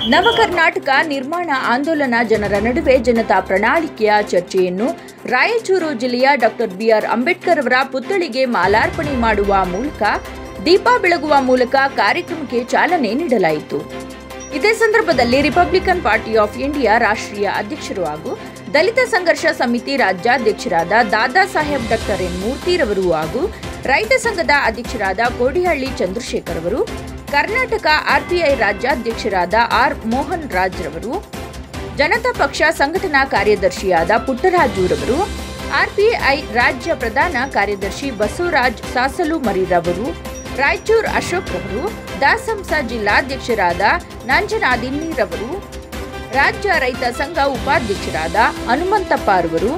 ನವಕರ್ನಾಟಕ ನಿರ್ಮಾಣ ಆಂದೋಲನ ಜನರ ನಡುವೆ ಜನತಾ ಪ್ರಣಾಳಿಕೆಯ ಚರ್ಚೆಯನ್ನು ರಾಯಚೂರು ಜಿಲ್ಲೆಯ ಡಾಕ್ಟರ್ ಬಿಆರ್ ಅಂಬೇಡ್ಕರ್ ಅವರ ಪುತ್ಥಳಿಗೆ ಮಾಲಾರ್ಪಣೆ ಮಾಡುವ ಮೂಲಕ ದೀಪ ಬೆಳಗುವ ಮೂಲಕ ಕಾರ್ಯಕ್ರಮಕ್ಕೆ ಚಾಲನೆ ನೀಡಲಾಯಿತು. ಇದೇ ಸಂದರ್ಭದಲ್ಲಿ ರಿಪಬ್ಲಿಕನ್ ಪಾರ್ಟಿ ಆಫ್ ಇಂಡಿಯಾ ರಾಷ್ಟ್ರೀಯ ಅಧ್ಯಕ್ಷರು ಹಾಗೂ ದಲಿತ ಸಂಘರ್ಷ ಸಮಿತಿ ರಾಜ್ಯಾಧ್ಯಕ್ಷರಾದ ದಾದಾ ಸಾಹೇಬ್ ಡಾಕ್ಟರ್ ಎನ್ ಮೂರ್ತಿರವರು ಹಾಗೂ ರೈತ ಸಂಘದ ಅಧ್ಯಕ್ಷರಾದ ಕೋಡಿಹಳ್ಳಿ ಚಂದ್ರಶೇಖರ್ ಅವರು, ಕರ್ನಾಟಕ ಆರ್ಪಿಐ ರಾಜ್ಯಾಧ್ಯಕ್ಷರಾದ ಆರ್ ಮೋಹನ್ ರಾಜ್ ರವರು, ಜನತಾ ಪಕ್ಷ ಸಂಘಟನಾ ಕಾರ್ಯದರ್ಶಿಯಾದ ಪುಟ್ಟರಾಜುರವರು, ಆರ್ಪಿಐ ರಾಜ್ಯ ಪ್ರಧಾನ ಕಾರ್ಯದರ್ಶಿ ಬಸವರಾಜ್ ಸಾಸಲು ಮರಿರವರು, ರಾಯಚೂರ್ ಅಶೋಕ್ ರವರು, ದಾಸಂಸ ಜಿಲ್ಲಾಧ್ಯಕ್ಷರಾದ ನಂಜನಾದಿನ್ನಿರವರು, ರಾಜ್ಯ ರೈತ ಸಂಘ ಉಪಾಧ್ಯಕ್ಷರಾದ ಹನುಮಂತಪ್ಪ ರವರು,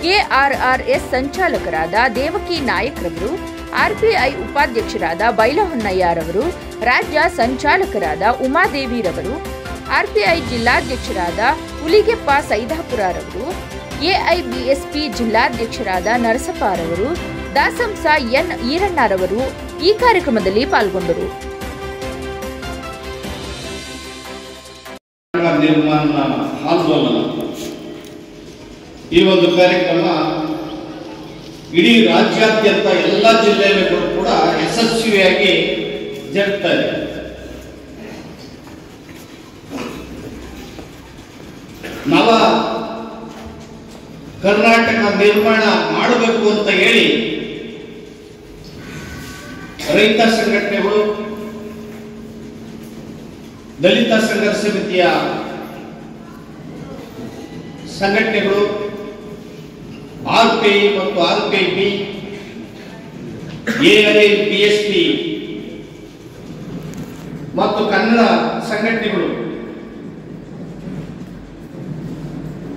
ಕೆಆರ್ಆರ್ಎಸ್ ಸಂಚಾಲಕರಾದ ದೇವಕಿ ನಾಯಕ್ ರವರು, ಆರ್ಪಿಐ ಉಪಾಧ್ಯಕ್ಷರಾದ ಬೈಲಹೊನ್ನಯ್ಯರವರು, ರಾಜ್ಯ ಸಂಚಾಲಕರಾದ ಉಮಾದೇವಿರವರು, ಆರ್ಪಿಐ ಜಿಲ್ಲಾಧ್ಯಕ್ಷರಾದ ಹುಲಿಗೆಪ್ಪ ಸೈದಾಪುರರವರು, ಎಐಬಿಎಸ್ಪಿ ಜಿಲ್ಲಾಧ್ಯಕ್ಷರಾದ ನರಸಪ್ಪರವರು, ದಾಸಂಸ ಎನ್ ಈರಣ್ಣರವರು ಈ ಕಾರ್ಯಕ್ರಮದಲ್ಲಿ ಪಾಲ್ಗೊಂಡರು. ಈ ಒಂದು ಕಾರ್ಯಕ್ರಮ ಇಡೀ ರಾಜ್ಯಾದ್ಯಂತ ಎಲ್ಲ ಜಿಲ್ಲೆಯಲ್ಲೂ ಕೂಡ ಯಶಸ್ವಿಯಾಗಿ ಜರುಗ್ತಾ ಇದೆ. ನವ ಕರ್ನಾಟಕ ನಿರ್ಮಾಣ ಮಾಡಬೇಕು ಅಂತ ಹೇಳಿ ರೈತ ಸಂಘಟನೆಗಳು, ದಲಿತ ಸಂಘರ್ಷ ಸಮಿತಿಯ ಸಂಘಟನೆಗಳು, ಆರ್ಪಿಐ ಮತ್ತು ಆರ್ಪಿಐಬಿ, ಎಐಬಿಎಸ್ಪಿ ಮತ್ತು ಕನ್ನಡ ಸಂಘಟನೆಗಳು,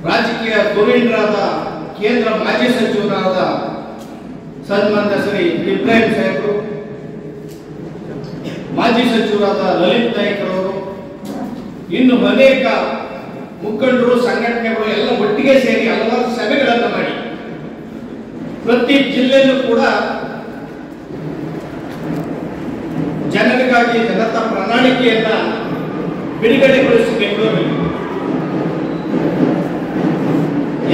ರಾಜಕೀಯ ಧುರೀಣರಾದ ಕೇಂದ್ರ ಮಾಜಿ ಸಚಿವರಾದ ಸನ್ಮಾನ್ಯ ಶ್ರೀ ಇಬ್ರಾಹಿಂ ಸಾಹೇಬರು, ಮಾಜಿ ಸಚಿವರಾದ ಲಲಿತ್ ನಾಯ್ಕರವರು, ಇನ್ನು ಅನೇಕ ಮುಖಂಡರು, ಸಂಘಟನೆಗಳು ಎಲ್ಲ ಒಟ್ಟಿಗೆ ಸೇರಿ ಹಲವಾರು ಸಭೆಗಳನ್ನು ಮಾಡಿ ಪ್ರತಿ ಜಿಲ್ಲೆಯಲ್ಲೂ ಕೂಡ ಜನರಿಗಾಗಿ ಜನತಾ ಪ್ರಣಾಳಿಕೆಯನ್ನ ಬಿಡುಗಡೆಗೊಳಿಸಬೇಕು.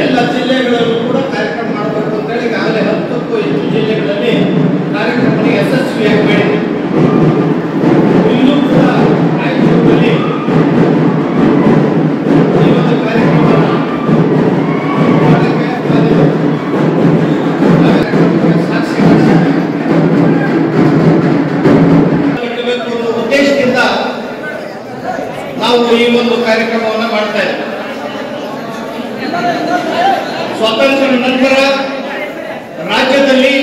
ಎಲ್ಲ ಜಿಲ್ಲೆಗಳಲ್ಲೂ ಕೂಡ ಕಾರ್ಯಕ್ರಮ ಮಾಡಬೇಕು ಅಂತ ಹೇಳಿ ಈಗಾಗಲೇ 10ಕ್ಕೂ ಹೆಚ್ಚು ಜಿಲ್ಲೆಗಳಲ್ಲಿ ಕಾರ್ಯಕ್ರಮ ಯಶಸ್ವಿಯಾಗಿ ಮಾಡಿದೆ. ಇಲ್ಲೂ ಕೂಡ ರಾಯಚೂರಿನಲ್ಲಿ ಈ ಒಂದು ಕಾರ್ಯಕ್ರಮವನ್ನು ಉದ್ದೇಶದಿಂದ ನಾವು ಈ ಒಂದು ಕಾರ್ಯಕ್ರಮವನ್ನು ಮಾಡ್ತಾ ಇದ್ದೇವೆ. ಸ್ವಾತಂತ್ರ್ಯ ನಂತರ ರಾಜ್ಯದಲ್ಲಿ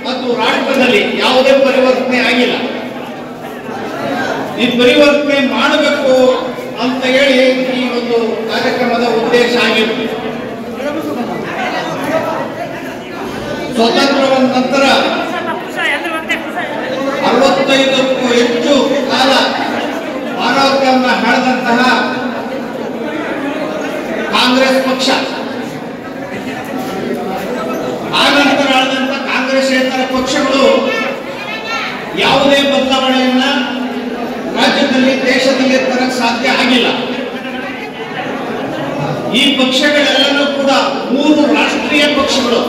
ಮತ್ತು ರಾಷ್ಟ್ರದಲ್ಲಿ ಯಾವುದೇ ಪರಿವರ್ತನೆ ಆಗಿಲ್ಲ. ಈ ಪರಿವರ್ತನೆ ಮಾಡಬೇಕು ಅಂತ ಹೇಳಿ ಈ ಒಂದು ಕಾರ್ಯಕ್ರಮದ ಉದ್ದೇಶ ಆಗಿದೆ. ಸ್ವಾತಂತ್ರ್ಯ ನಂತರ 65ಕ್ಕೂ ಹೆಚ್ಚು ಕಾಲ ಭಾರತವನ್ನು ಆಳಿದಂತಹ ಕಾಂಗ್ರೆಸ್ ಪಕ್ಷ, ಆ ನಂತರ ಆಳಿದಂತಹ ಕಾಂಗ್ರೆಸ್ಸೇತರ ಪಕ್ಷಗಳು ಯಾವುದೇ ಬದಲಾವಣೆಯನ್ನ ರಾಜ್ಯದಲ್ಲಿ, ದೇಶದಲ್ಲಿ ತರಕ್ಕೆ ಸಾಧ್ಯ ಆಗಿಲ್ಲ. ಈ ಪಕ್ಷಗಳೆಲ್ಲನೂ ಕೂಡ 3 ರಾಷ್ಟ್ರೀಯ ಪಕ್ಷಗಳು.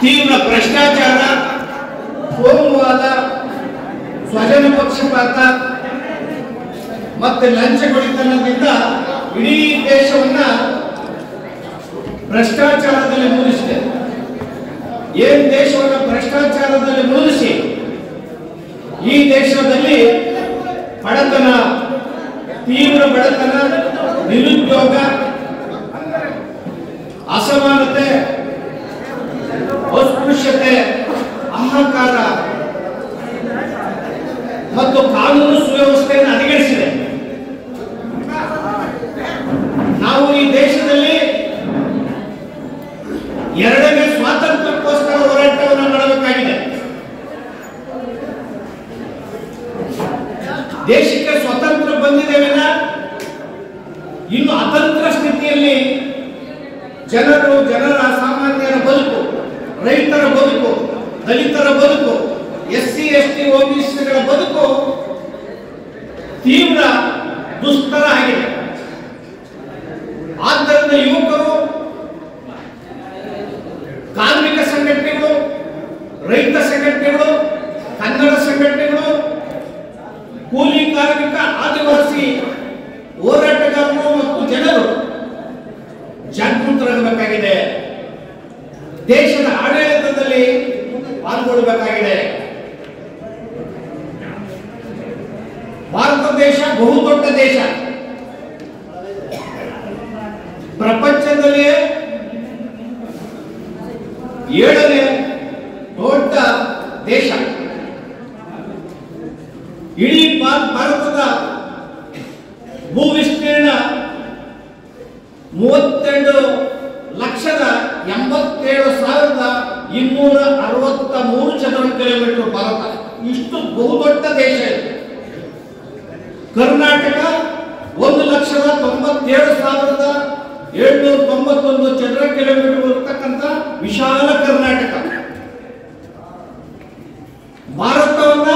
ತೀವ್ರ ಭ್ರಷ್ಟಾಚಾರ, ಕೋಮುವಾದ, ಸ್ವಜನ ಪಕ್ಷಪಾತ ಮತ್ತೆ ಲಂಚಗೊಳಿತನದಿಂದ ಇಡೀ ದೇಶವನ್ನ ಭ್ರಷ್ಟಾಚಾರದಲ್ಲಿ ಮುಳುಗಿಸಿದೆ. ಏನ್ ದೇಶವನ್ನು ಭ್ರಷ್ಟಾಚಾರದಲ್ಲಿ ಮುಳುಗಿಸಿ ಈ ದೇಶದಲ್ಲಿ ಬಡತನ, ತೀವ್ರ ಬಡತನ, ನಿರುದ್ಯೋಗ, ಅಸಮಾನತೆ, ಅಸ್ಪೃಶ್ಯತೆ, ಅಹಂಕಾರ ಮತ್ತು ಕಾನೂನು ಸುವ್ಯವಸ್ಥೆಯನ್ನು ಹದಗೆಡಿಸಿದೆ. ನಾವು ಈ ದೇಶದಲ್ಲಿ 2ನೇ ಸ್ವಾತಂತ್ರ್ಯಕ್ಕೋಸ್ಕರ ಹೋರಾಟವನ್ನು ಮಾಡಬೇಕಾಗಿದೆ. ದೇಶಕ್ಕೆ ಸ್ವಾತಂತ್ರ್ಯ ಬಂದಿದ್ದೇವಿಲ್ಲ, ಇನ್ನು ಅತಂತ್ರ ಸ್ಥಿತಿಯಲ್ಲಿ ಜನರ ಸಾಮಾನ್ಯರ ಬದುಕು, ರೈತರ ಬದುಕು, ದಲಿತರ ಬದುಕು, ಎಸ್ಸಿ SC OBCಗಳ ಬದುಕು ತೀವ್ರ ದುಸ್ತರ ಆಗಿದೆ. ಆದ್ದರಿಂದ ಯುವಕರು, ಕಾರ್ಮಿಕ ಸಂಘಟನೆಗಳು, ರೈತ ಸಂಘಟನೆಗಳು, ಕನ್ನಡ ಸಂಘಟನೆಗಳು, ಕೂಲಿ ಕಾರ್ಮಿಕ, ಆದಿವಾಸಿ ಹೋರಾಟಗಾರರು ಮತ್ತು ಜನರು ಜಾಗೃತರಾಗಬೇಕಾಗಿದೆ. ದೇಶದ ಆಡಳಿತದಲ್ಲಿ ಪಾಲ್ಗೊಳ್ಳಬೇಕಾಗಿದೆ. ಭಾರತ ದೇಶ ಬಹುದೊಡ್ಡ ದೇಶ, ಪ್ರಪಂಚದಲ್ಲಿಯೇ 7ನೇ ದೊಡ್ಡ ದೇಶ. ಇಡೀ ಭಾರತದ ಭೂ ವಿಸ್ತೀರ್ಣ 32,87,263 ಚದರ ಕಿಲೋಮೀಟರ್ ಭಾರತ. ಇಷ್ಟು ಬಹುದೊಡ್ಡ ದೇಶ ಇದೆ. ಕರ್ನಾಟಕ 1,97,791 ಚದರ ಕಿಲೋಮೀಟರ್ ಇರತಕ್ಕಂಥ ವಿಶಾಲ ಕರ್ನಾಟಕ. ಭಾರತವನ್ನ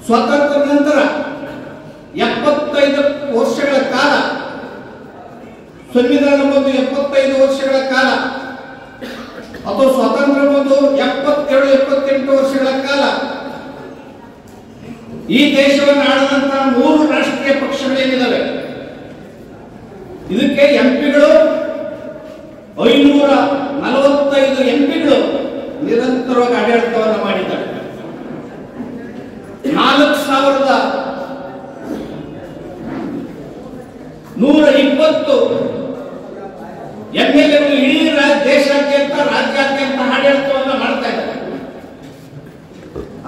ಸ್ವಾತಂತ್ರ್ಯ ನಂತರ 75 ವರ್ಷಗಳ ಕಾಲ, ಸಂವಿಧಾನ ಬಂದು 75 ವರ್ಷಗಳ ಕಾಲ, ಅಥವಾ ಸ್ವಾತಂತ್ರ್ಯ ಬಂದು 77-78 ವರ್ಷಗಳ ಕಾಲ ಈ ದೇಶವನ್ನು ಆಳದಂತಹ 3 ರಾಷ್ಟ್ರೀಯ ಪಕ್ಷಗಳೇನಿದ್ದಾವೆ. ಇದಕ್ಕೆ ಎಂಪಿಗಳು 545 ಎಂಪಿಗಳು ನಿರಂತರವಾಗಿ ಆಡಳಿತವನ್ನು ಮಾಡಿದ್ದಾರೆ. 4,120 MLAಗಳು ಇಡೀ ದೇಶಾದ್ಯಂತ, ರಾಜ್ಯಾದ್ಯಂತ ಆಡಳಿತವನ್ನು ಮಾಡ್ತಾ ಇದ್ದಾರೆ.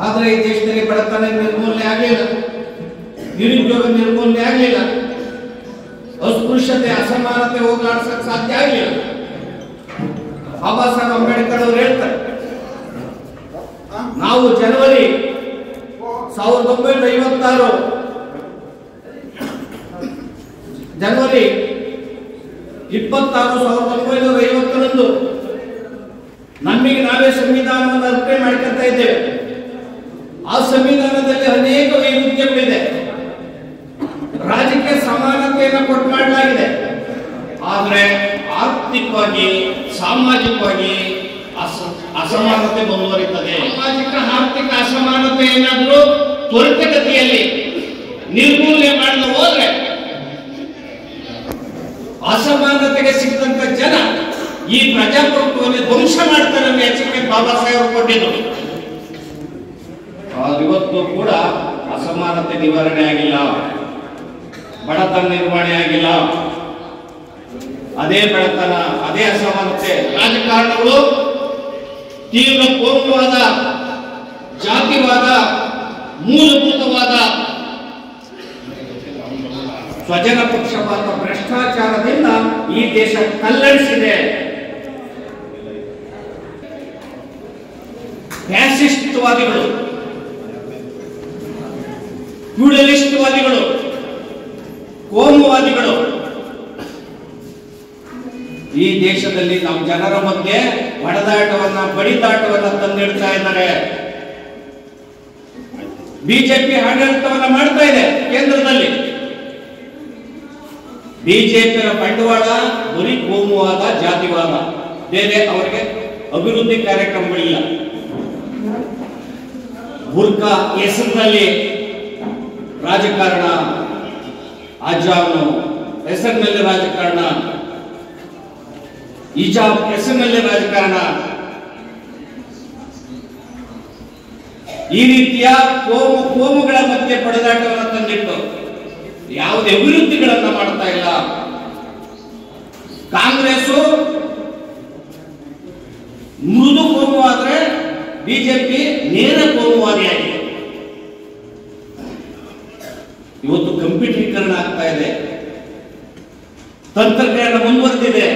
ಆದರೆ ಈ ದೇಶದಲ್ಲಿ ಬಡತನ ನಿರ್ಮೂಲನೆ ಆಗಲಿಲ್ಲ, ನಿರುದ್ಯೋಗ ನಿರ್ಮೂಲನೆ ಆಗಲಿಲ್ಲ, ಅಸ್ಪೃಶ್ಯತೆ, ಅಸಮಾನತೆ ಹೋಗಲಾಡಿಸಕ್ಕೆ ಸಾಧ್ಯ ಆಗಲಿಲ್ಲ. ಬಾಬಾ ಸಾಹೇಬ್ ಅಂಬೇಡ್ಕರ್ ಅವರು ಹೇಳ್ತಾರೆ, ನಾವು ಜನವರಿ 1956 ಜನವರಿ 26, 1950 ನಮಗೆ ನಾವೇ ಸಂವಿಧಾನವನ್ನು ಅರ್ಪಣೆ ಮಾಡ್ಕೊಳ್ತಾ ಇದ್ದೇವೆ. ಆ ಸಂವಿಧಾನದಲ್ಲಿ ಅನೇಕ ವೈರುಧ್ಯಗಳಿದೆ. ರಾಜಕೀಯ ಸಮಾನತೆಯನ್ನು ಕೊಟ್ಟು ಮಾಡಲಾಗಿದೆ, ಆದರೆ ಆರ್ಥಿಕವಾಗಿ, ಸಾಮಾಜಿಕವಾಗಿ ಅಸಮಾನತೆ ಮುಂದುವರಿಯುತ್ತದೆ. ಸಾಮಾಜಿಕ ಆರ್ಥಿಕ ಅಸಮಾನತೆ ಏನಾದರೂ ತ್ವರಿತಗತಿಯಲ್ಲಿ ನಿರ್ಮೂಲನೆ ಮಾಡಲು ಹೋದ್ರೆ ಅಸಮಾನತೆಗೆ ಸಿಕ್ಕಂತ ಜನ ಈ ಪ್ರಜಾಪ್ರಭುತ್ವವನ್ನು ಧ್ವಂಸ ಮಾಡ್ತಾರೆ ಅನ್ನೋ ಎಚ್ಚರಿಕೆ ಬಾಬಾ ಸಾಹೇಬ್ ಕೊಟ್ಟಿದ್ರು. ಇವತ್ತು ಕೂಡ ಅಸಮಾನತೆ ನಿವಾರಣೆ ಆಗಿಲ್ಲ, ಬಡತನ ನಿರ್ವಹಣೆ ಆಗಿಲ್ಲ. ಅದೇ ಬಡತನ, ಅದೇ ಅಸಮಾನತೆ, ರಾಜಕಾರಣಗಳು ತೀವ್ರ ಕೋಮುವಾದ, ಜಾತಿವಾದ, ಮೂಲಭೂತವಾದ, ಸ್ವಜನ ಪಕ್ಷಪಾತ, ಭ್ರಷ್ಟಾಚಾರದಿಂದ ಈ ದೇಶ ಕಲ್ಲಳಿಸಿದೆ. ಫ್ಯಾಸಿಸ್ಟ್ವಾದಿಗಳು, ಫ್ಯೂಡಲಿಸ್ಟ್ವಾದಿಗಳು, ಕೋಮುವಾದಿಗಳು ಈ ದೇಶದಲ್ಲಿ ನಮ್ಮ ಜನರ ಬಗ್ಗೆ ಹೊಡೆದಾಟವನ್ನ, ಬಡಿದಾಟವನ್ನ ತಂದಿಡ್ತಾ ಇದ್ದಾರೆ. ಬಿಜೆಪಿ ಆಡಳಿತವನ್ನ ಮಾಡ್ತಾ ಇದೆ ಕೇಂದ್ರದಲ್ಲಿ. ಬಿಜೆಪಿಯ ಬಂಡವಾಳ ಬರೀ ಕೋಮುವಾದ, ಜಾತಿವಾದ, ಬೇರೆ ಅವರಿಗೆ ಅಭಿವೃದ್ಧಿ ಕಾರ್ಯಕ್ರಮಗಳಿಲ್ಲ. ಬುರ್ಕಾ ಹೆಸರಿನಲ್ಲಿ ರಾಜಕಾರಣ, ಅಜಾನು ಹೆಸರಿನಲ್ಲಿ ರಾಜಕಾರಣ, ಹಿಜಾಬ್ ಹೆಸರಿನಲ್ಲಿ ರಾಜಕಾರಣ, ಈ ರೀತಿಯ ಕೋಮುಗಳ ಮಧ್ಯೆ ಪಡೆದಾಟವನ್ನು ತಂದಿಟ್ಟು ಯಾವುದೇ ಅಭಿವೃದ್ಧಿಗಳನ್ನ ಮಾಡ್ತಾ ಇಲ್ಲ. ಕಾಂಗ್ರೆಸ್ ಮೃದು ಕೋಮುವಾದ್ರೆ ಬಿಜೆಪಿ ನೇರ ಕೋಮುವಾದಿಯಾಗಿದೆ. ಇವತ್ತು ಕಂಪ್ಯೂಟರೀಕರಣ ಆಗ್ತಾ ಇದೆ, ತಂತ್ರಜ್ಞಾನ ಮುಂದುವರೆದಿದೆ.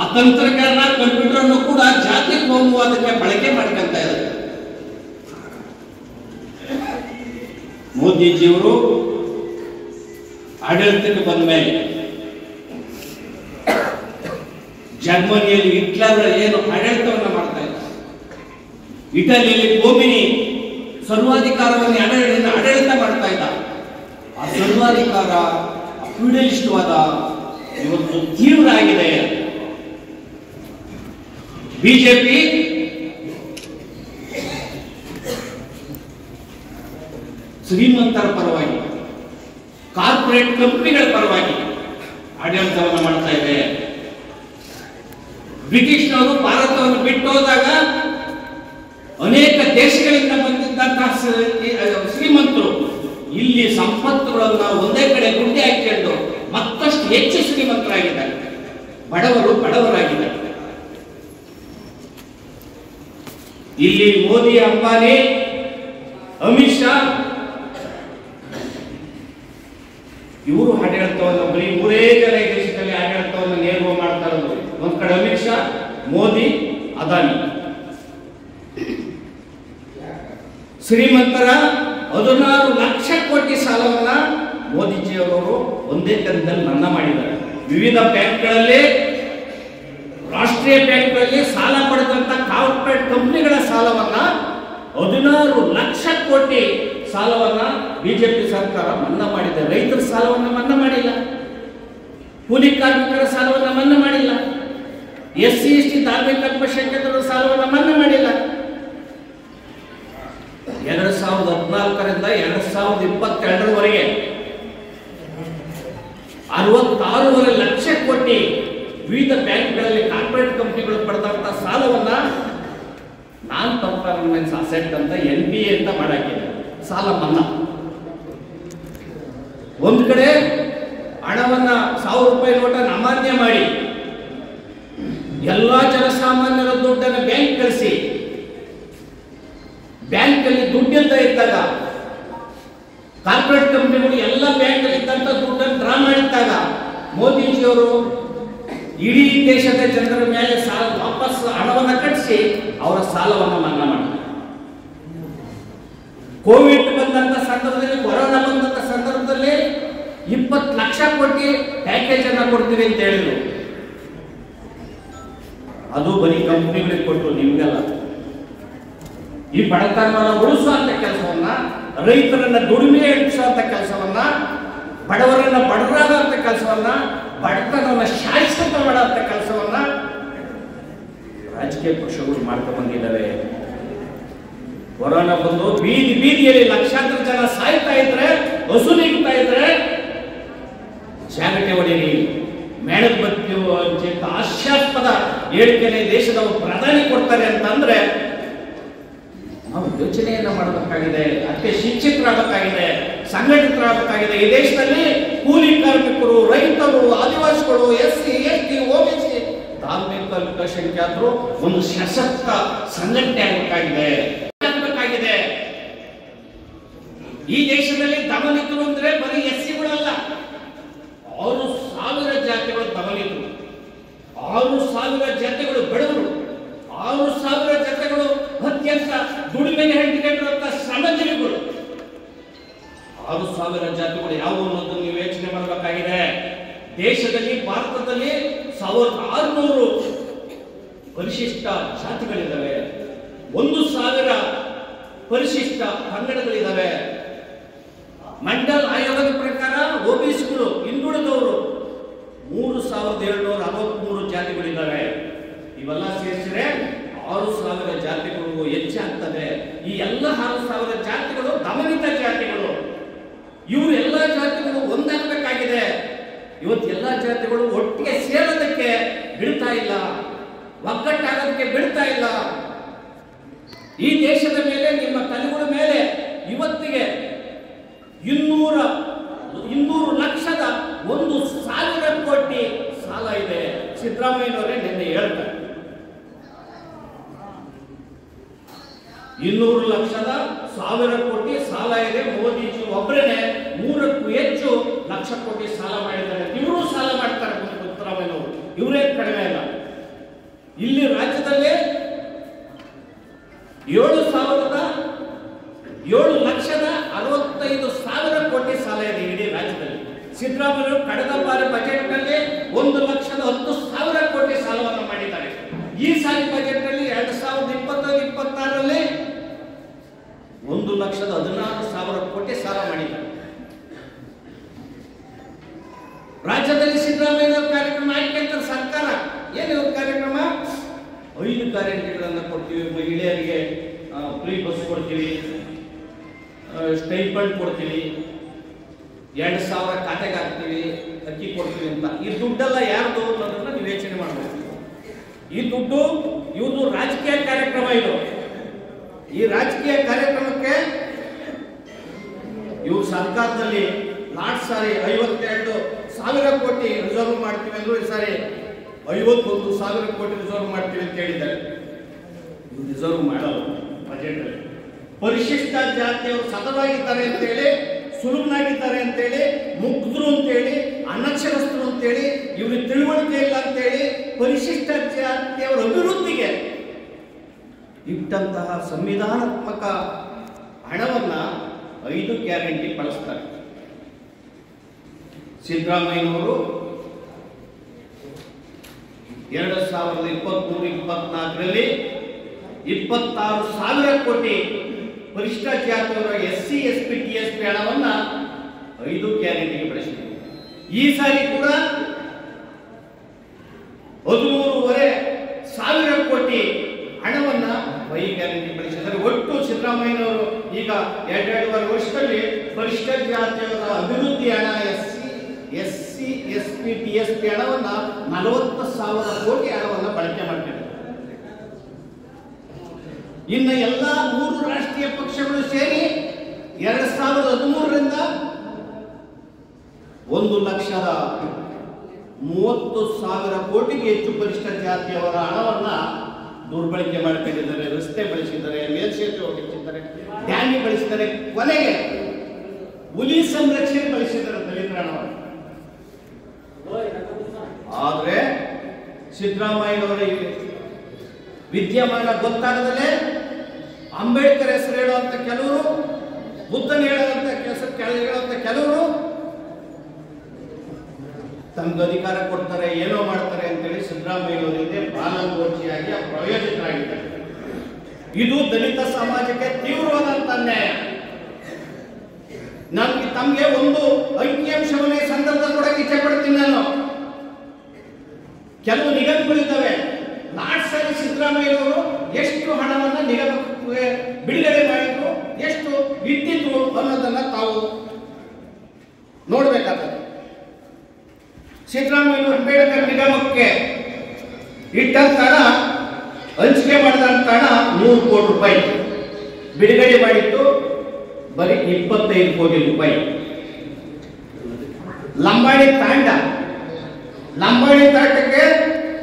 ಆ ತಂತ್ರಜ್ಞಾನ, ಕಂಪ್ಯೂಟರ್ ಅನ್ನು ಕೂಡ ಜಾತಿ ಕೋಮುವಾದಕ್ಕೆ ಬಳಕೆ ಮಾಡ್ಕೊಂತ ಇದ್ದಾರೆ. ಮೋದಿಜಿಯವರು ಆಡಳಿತಕ್ಕೆ ಬಂದ ಮೇಲೆ ಜರ್ಮನಿಯಲ್ಲಿ ಹಿಟ್ಲರ್ ಏನು ಆಡಳಿತವನ್ನು ಮಾಡ್ತಾ ಇದ್ದಾರೆ, ಇಟಲಿಯಲ್ಲಿ ಕೋಮಿನಿ ಸರ್ವಾಧಿಕಾರವನ್ನು ಆಡಳಿತ ಮಾಡ್ತಾ ಇದ್ದ. ಆ ಸರ್ವಾಧಿಕಾರ ಫ್ಯೂಡಲಿಸ್ಟ್ವಾದ ಇವತ್ತು ತೀವ್ರ ಆಗಿದೆ. ಬಿಜೆಪಿ ಶ್ರೀಮಂತರ ಪರವಾಗಿ, ಕಾರ್ಪೊರೇಟ್ ಕಂಪನಿಗಳ ಪರವಾಗಿ ಆಡಳಿತವನ್ನು ಮಾಡ್ತಾ ಇದೆ. ಬ್ರಿಟಿಷ್ನವರು ಭಾರತವನ್ನು ಬಿಟ್ಟು ಹೋದಾಗ ಅನೇಕ ದೇಶಗಳಿಂದ ಬಂದಿದ್ದಂತಹ ಶ್ರೀಮಂತರು ಇಲ್ಲಿ ಸಂಪತ್ತುಗಳನ್ನ ಒಂದೇ ಕಡೆ ಗುಡ್ಡೆ ಹಾಕಿಕೊಂಡು ಮತ್ತಷ್ಟು ಹೆಚ್ಚು ಶ್ರೀಮಂತರಾಗಿದ್ದಾರೆ. ಬಡವರು ಬಡವರಾಗಿದ್ದಾರೆ. ಇಲ್ಲಿ ಮೋದಿ, ಅಂಬಾನಿ, ಅಮಿತ್ ಶಾ ಇವರು ಆಡಳಿತವನ್ನು ಬರೀ 3 ಜನ ದೇಶದಲ್ಲಿ ಆಡಳಿತವನ್ನು ನೇರವಾಗಿ ಮಾಡ್ತಾ ಇರೋದು. ಒಂದ್ ಕಡೆ ಅಮಿತ್ ಶಾ, ಮೋದಿ, ಅದಾನಿ. ಶ್ರೀಮಂತರ 16 ಲಕ್ಷ ಕೋಟಿ ಸಾಲವನ್ನ ಮೋದಿಜಿಯವರು ಒಂದೇ ದಿನದಲ್ಲಿ ಮನ್ನಾ ಮಾಡಿದ್ದಾರೆ. ವಿವಿಧ ಬ್ಯಾಂಕ್ಗಳಲ್ಲಿ, ರಾಷ್ಟ್ರೀಯ ಬ್ಯಾಂಕ್ಗಳಲ್ಲಿ ಸಾಲ ಪಡೆದಂತ ಕಾರ್ಪೊರೇಟ್ ಕಂಪನಿಗಳ ಸಾಲವನ್ನ 16 ಲಕ್ಷ ಕೋಟಿ ಸಾಲವನ್ನ ಬಿಜೆಪಿ ಸರ್ಕಾರ ಮನ್ನಾ ಮಾಡಿದೆ. ರೈತರ ಸಾಲವನ್ನ ಮನ್ನಾ ಮಾಡಿಲ್ಲ, ಕೂಲಿ ಕಾರ್ಮಿಕರ ಸಾಲವನ್ನ ಮನ್ನಾ ಮಾಡಿಲ್ಲ, SC ST ಧಾರ್ಮಿಕ ಅಲ್ಪಸಂಖ್ಯಾತರ ಸಾಲವನ್ನ ಮನ್ನಾ ಮಾಡಿಲ್ಲ. 2014ರಿಂದ 2022ರವರೆಗೆ 66 ಲಕ್ಷ ಕೋಟಿ ವಿವಿಧ ಬ್ಯಾಂಕ್ಗಳಲ್ಲಿ ಕಾರ್ಪೊರೇಟ್ ಕಂಪನಿಗಳು ಪಡೆದಂತ ಸಾಲವನ್ನ ನಾನ್ ಪರ್ಫಾರ್ಮೆನ್ಸ್ ಅಸೆಟ್ ಅಂತ NPA ಅಂತ ಮಾಡಾಕಿದೆ. ಸಾಲ ಮನ್ನಾ. ಒಂದ್ ಕಡೆ ಹಣವನ್ನ 1000 ರೂಪಾಯಿ ನೋಟನ್ನು ಅಮಾನ್ಯ ಮಾಡಿ ಎಲ್ಲಾ ಜನಸಾಮಾನ್ಯರ ದುಡ್ಡನ್ನು ಬ್ಯಾಂಕ್ ಕಳಿಸಿ, ಬ್ಯಾಂಕ್ ಅಲ್ಲಿ ದುಡ್ಡಿಲ್ಲದೆ ಇದ್ದಾಗ ಕಾರ್ಪೊರೇಟ್ ಕಂಪನಿಗಳು ಎಲ್ಲ ಬ್ಯಾಂಕ್ ಅಲ್ಲಿ ಇದ್ದಂತ ದುಡ್ಡನ್ನು ಡ್ರಾ ಮಾಡಿದ್ದಾಗ ಮೋದಿಜಿಯವರು ಇಡೀ ದೇಶದ ಜನರ ಮೇಲೆ ಸಾಲ ವಾಪಸ್ ಹಣವನ್ನು ಕಟ್ಟಿಸಿ ಅವರ ಸಾಲವನ್ನು ಮನ್ನಾ ಮಾಡಿದ್ದಾರೆ. ಕೋವಿಡ್ ಬಂದಂತ ಸಂದರ್ಭದಲ್ಲಿ, ಕೊರೋನಾ ಬಂದಂತ ಸಂದರ್ಭದಲ್ಲಿ 20 ಲಕ್ಷ ಕೋಟಿ ಪ್ಯಾಕೇಜ್ ಅನ್ನ ಕೊಡ್ತೀವಿ ಅಂತ ಹೇಳಿದ್ರು. ಅದು ಬರೀ ಕಂಪನಿಗಳಿಗೆ ಕೊಟ್ಟು ನಿಮ್ಗೆಲ್ಲ. ಈ ಬಡತನವನ್ನು ಉಳಿಸುವಂತ ಕೆಲಸವನ್ನ, ರೈತರನ್ನ ದುಡಿಮೆ ಹೆಚ್ಚಿಸುವಂತ ಕೆಲಸವನ್ನ, ಬಡವರನ್ನ ಬಡವರಾಗುವಂತ ಕೆಲಸವನ್ನ, ಬಡತನವನ್ನ ಶಾಶ್ವತ ಮಾಡುವಂತ ಕೆಲಸವನ್ನ ರಾಜಕೀಯ ಪಕ್ಷಗಳು ಮಾಡ್ಕೊಂಡು ಬಂದಿದ್ದಾವೆ. ಕೊರೋನಾ ಬಂದು ಬೀದಿಯಲ್ಲಿ ಲಕ್ಷಾಂತರ ಜನ ಸಾಯ್ತಾ ಇದ್ರೆ, ವಸೂಲಿಗ್ತಾ ಇದ್ರೆ ಜಾಗಟೆ ಹೊಡೀರಿ, ಮೇಣದ ಬತ್ತಿ ಅಂತ ಹಾಸ್ಯಾಸ್ಪದ ಹೇಳಿಕೆನೆ ದೇಶದ ಪ್ರಧಾನಿ ಕೊಡ್ತಾರೆ ಅಂತಂದ್ರೆ ನಾವು ಯೋಚನೆಯನ್ನ ಮಾಡಬೇಕಾಗಿದೆ. ಅದಕ್ಕೆ ಶಿಕ್ಷಿತರಾಗಬೇಕಾಗಿದೆ, ಸಂಘಟಿತರಾಗಬೇಕಾಗಿದೆ. ಈ ದೇಶದಲ್ಲಿ ಕೂಲಿ ಕಾರ್ಮಿಕರು, ರೈತರು, ಆದಿವಾಸಿಗಳು, SC ST OBC ಧಾರ್ಮಿಕ ಅಲ್ಪಸಂಖ್ಯಾತರು ಒಂದು ಸಶಕ್ತ ಸಂಘಟನೆ ಆಗಬೇಕಾಗಿದೆ. ಈ ದೇಶದಲ್ಲಿ ದಮನಿತರು ಅಂದ್ರೆ ಬರೀ SCಗಳಲ್ಲ, 6,000 ಜಾತಿಗಳು ದಮನಿತರು, 6,000 ಜಾತಿಗಳು ಬಡವರು, 6,000 ಜಾತಿಗಳು ಅತ್ಯಂತ ದುಡಿಮೆಗೆ ಹಂಚಿಕೊಂಡಿರುವಂತ ಶ್ರಮಜೀವಿಗಳು. 6,000 ಜಾತಿಗಳು ಯಾವುವು ಅನ್ನೋದನ್ನು ನೀವು ಯೋಚನೆ ಮಾಡಬೇಕಾಗಿದೆ. ದೇಶದಲ್ಲಿ, ಭಾರತದಲ್ಲಿ 1,600 ಪರಿಶಿಷ್ಟ ಜಾತಿಗಳಿದ್ದಾವೆ, 1,000 ಪರಿಶಿಷ್ಟ ಪಂಗಡಗಳಿದ್ದಾವೆ. ಮಂಡಲ್ ಆಯೋಗದ ಪ್ರಕಾರ OBCಗಳು, ಹಿಂದುಳಿದವರು 3,763 ಜಾತಿಗಳಿದ್ದಾವೆ. ಇವೆಲ್ಲ ಸೇರಿಸಿದ್ರೆ 6,000 ಜಾತಿಗಳಿಗೂ ಹೆಚ್ಚಾಗ್ತದೆ. ಈ ಎಲ್ಲ 6,000 ಜಾತಿಗಳು ದಮನಿತ ಜಾತಿಗಳು. ಇವರು ಎಲ್ಲ ಜಾತಿಗಳು ಒಂದಾಗಬೇಕಾಗಿದೆ. ಇವತ್ತು ಎಲ್ಲ ಜಾತಿಗಳು ಒಟ್ಟಿಗೆ ಸೇರೋದಕ್ಕೆ ಬಿಡ್ತಾ ಇಲ್ಲ, ಒಗ್ಗಟ್ಟಾಗೋದಕ್ಕೆ ಬಿಡ್ತಾ ಇಲ್ಲ. ಈ ದೇಶದ ಮೇಲೆ, ನಿಮ್ಮ ತಲೆಗಳ ಮೇಲೆ ಇವತ್ತಿಗೆ 200 ಲಕ್ಷದ 1,000 ಕೋಟಿ ಸಾಲ ಇದೆ. ಸಿದ್ದರಾಮಯ್ಯನವರೇ ನಿನ್ನೆ ಹೇಳ್ತಾರೆ 200 ಲಕ್ಷದ 1,000 ಕೋಟಿ ಸಾಲ ಇದೆ. ಮೋದಿಜಿ ಒಬ್ಬರೇನೆ 3ಕ್ಕೂ ಹೆಚ್ಚು ಲಕ್ಷ ಕೋಟಿ ಸಾಲ ಮಾಡಿದ್ದಾರೆ. ಇವರು ಸಾಲ ಮಾಡ್ತಾರೆ ಸಿದ್ದರಾಮಯ್ಯನವರು, ಇವರೇ ಕಡಿಮೆ ಇಲ್ಲ. ಇಲ್ಲಿ ರಾಜ್ಯದಲ್ಲಿ 7,65,000 ಕೋಟಿ ಸಾಲ ಇದೆ ಇಡೀ ರಾಜ್ಯದಲ್ಲಿ. ಸಿದ್ದರಾಮಯ್ಯವರು ಕಳೆದ ಬಾರಿ ಬಜೆಟ್ ನಲ್ಲಿ 1,10,000 ಕೋಟಿ ಸಾಲವನ್ನು ಮಾಡಿದ್ದಾರೆ. ಈ ಸಾರಿ ಬಜೆಟ್ ನಲ್ಲಿ 2025-26ರಲ್ಲಿ 5 ಗ್ಯಾರಂಟಿಗಳನ್ನು ಕೊಡ್ತೀವಿ. ಮಹಿಳೆಯರಿಗೆ ಫ್ರೀ ಬಸ್ ಕೊಡ್ತೀವಿ, ಸ್ಟೈಪಂಡ್ ಕೊಡ್ತೀವಿ, 2,000 ಖಾತೆಗೆ ಹಾಕ್ತೀವಿ, ಅಕ್ಕಿ ಕೊಡ್ತೀವಿ ಅಂತ. ಈ ದುಡ್ಡೆಲ್ಲ ಯಾರ್ದು ಅನ್ನೋದನ್ನ ನೀವು ಯೋಚನೆ ಮಾಡಬೇಕು. ಈ ದುಡ್ಡು ಇವ್ರದ್ದು ರಾಜಕೀಯ ಕಾರ್ಯಕ್ರಮ. ಇದು ಈ ರಾಜಕೀಯ ಕಾರ್ಯಕ್ರಮಕ್ಕೆ ಇವ್ರು ಸರ್ಕಾರದಲ್ಲಿ ನಾಲ್ಕು ಸಾರಿ 52,000 ಕೋಟಿ ರಿಸರ್ವ್ ಮಾಡ್ತೀವಿ ಅಂದ್ರು, ಈ ಸಾರಿ 51,000 ಕೋಟಿ ರಿಸರ್ವ್ ಮಾಡ್ತೀವಿ ಅಂತ ಹೇಳಿದ್ದಾರೆ. ಇವ್ರು ರಿಸರ್ವ್ ಮಾಡಲ್ಲ ಬಜೆಟ್ ಅಲ್ಲಿ. ಪರಿಶಿಷ್ಟ ಜಾತಿಯವರು ಸತತವಾಗಿದ್ದಾರೆ ಅಂತೇಳಿ, ಸುಲಭನಾಗಿದ್ದಾರೆ ಅಂತೇಳಿ, ಮುಗ್ಧರು ಅಂತೇಳಿ, ಅನಕ್ಷರಸ್ಥರು ಅಂತೇಳಿ, ಇವ್ರಿಗೆ ತಿಳುವಳಿಕೆ ಇಲ್ಲ ಅಂತೇಳಿ ಪರಿಶಿಷ್ಟ ಜಾತಿಯವರ ಅಭಿವೃದ್ಧಿಗೆ ಇಟ್ಟಂತಹ ಸಂವಿಧಾನಾತ್ಮಕ ಹಣವನ್ನ 5 ಗ್ಯಾರಂಟಿ ಬಳಸ್ತಾರೆ. ಸಿದ್ದರಾಮಯ್ಯನವರು 2023-24ರಲ್ಲಿ 26,000 ಕೋಟಿ ಪರಿಶಿಷ್ಟ ಜಾತಿಯವರ SC, ST, TSP ಹಣವನ್ನ 5 ಗ್ಯಾರಂಟಿಗೆ ಬಳಸಿದರು. ಈ ಸಾರಿ ಕೂಡ 13,500 ಕೋಟಿ ಹಣವನ್ನ 5 ಗ್ಯಾರಂಟಿ ಬಳಸಿದ್ದಾರೆ. ಒಟ್ಟು ಸಿದ್ದರಾಮಯ್ಯನವರು ಈಗ 2.5 ವರ್ಷದಲ್ಲಿ ಪರಿಶಿಷ್ಟ ಜಾತಿಯವರ ಅಭಿವೃದ್ಧಿ ಹಣ SC, ST, TSP ಹಣವನ್ನ 40,000 ಕೋಟಿ ಹಣವನ್ನ ಬಳಕೆ ಮಾಡ್ತಿದ್ದಾರೆ. ಇನ್ನು ಎಲ್ಲ 3 ರಾಷ್ಟ್ರೀಯ ಪಕ್ಷಗಳು ಸೇರಿ 2013ರಿಂದ 1,30,000 ಕೋಟಿಗೆ ಹೆಚ್ಚು ಪರಿಶಿಷ್ಟ ಜಾತಿಯವರ ಹಣವನ್ನ ದುರ್ಬಳಕೆ ಮಾಡ್ಕೊಂಡಿದ್ದಾರೆ. ರಸ್ತೆ ಬಳಸಿದ್ದಾರೆ, ಮೇಲ್ಸೇತುವೆ ಬಳಸಿದ್ದಾರೆ, ಡ್ಯಾಮ್ ಬಳಸಿದ್ದಾರೆ, ಕೊನೆಗೆ ಹುಲಿ ಸಂರಕ್ಷಣೆ ಬಳಸಿದ್ದಾರೆ ದಲಿತರ ಹಣವನ್ನು. ಆದ್ರೆ ಸಿದ್ದರಾಮಯ್ಯನವರ ವಿದ್ಯಮಾನ ಗೊತ್ತಾಗದಲ್ಲೇ ಅಂಬೇಡ್ಕರ್ ಹೆಸರು ಹೇಳುವಂತ ಕೆಲವರು, ಬುದ್ಧನ ಹೇಳುವಂತ ಕೆಲವರು ತಮ್ಗೆ ಅಧಿಕಾರ ಕೊಡ್ತಾರೆ, ಏನೋ ಮಾಡ್ತಾರೆ ಅಂತೇಳಿ ಸಿದ್ದರಾಮಯ್ಯನವರಿಗೆ ಬಾಲಗೋಚಿಯಾಗಿ ಪ್ರಯೋಜಕರಾಗಿದ್ದಾರೆ. ಇದು ದಲಿತ ಸಮಾಜಕ್ಕೆ ತೀವ್ರವಾದಂತ ಅನ್ಯಾಯ. ತಮಗೆ ಒಂದು ಅಂಕಿಅಂಶವನ್ನೇ ಸಂದರ್ಭ ಕೊಡಕ್ಕೆ ಇಚ್ಛೆ ಪಡ್ತೀನಿ ನಾನು. ಕೆಲವು ನಿಗಮಗಳಿದ್ದಾವೆ. ಲಾಸ್ಟ್ ಸಾರಿ ಸಿದ್ದರಾಮಯ್ಯನವರು ಎಷ್ಟು ಹಣವನ್ನ ನಿಗಮಕ್ಕೆ ಬಿಡುಗಡೆ ಮಾಡಿದ್ರು, ಎಷ್ಟು ಇಟ್ಟಿದ್ರು ಅನ್ನೋದನ್ನ ತಾವು ನೋಡ್ಬೇಕಾಗ್ತದೆ. ಸಿದ್ದರಾಮಯ್ಯ ಅಂಬೇಡ್ಕರ್ ನಿಗಮಕ್ಕೆ ಇಟ್ಟಂತ ಹಣ, ಹಂಚಿಕೆ ಮಾಡಿದಂತ ಹಣ 100 ಕೋಟಿ ರೂಪಾಯಿ, ಬಿಡುಗಡೆ ಮಾಡಿದ್ದು ಬರೀ 25 ಕೋಟಿ ರೂಪಾಯಿ. ಲಂಬಾಣಿ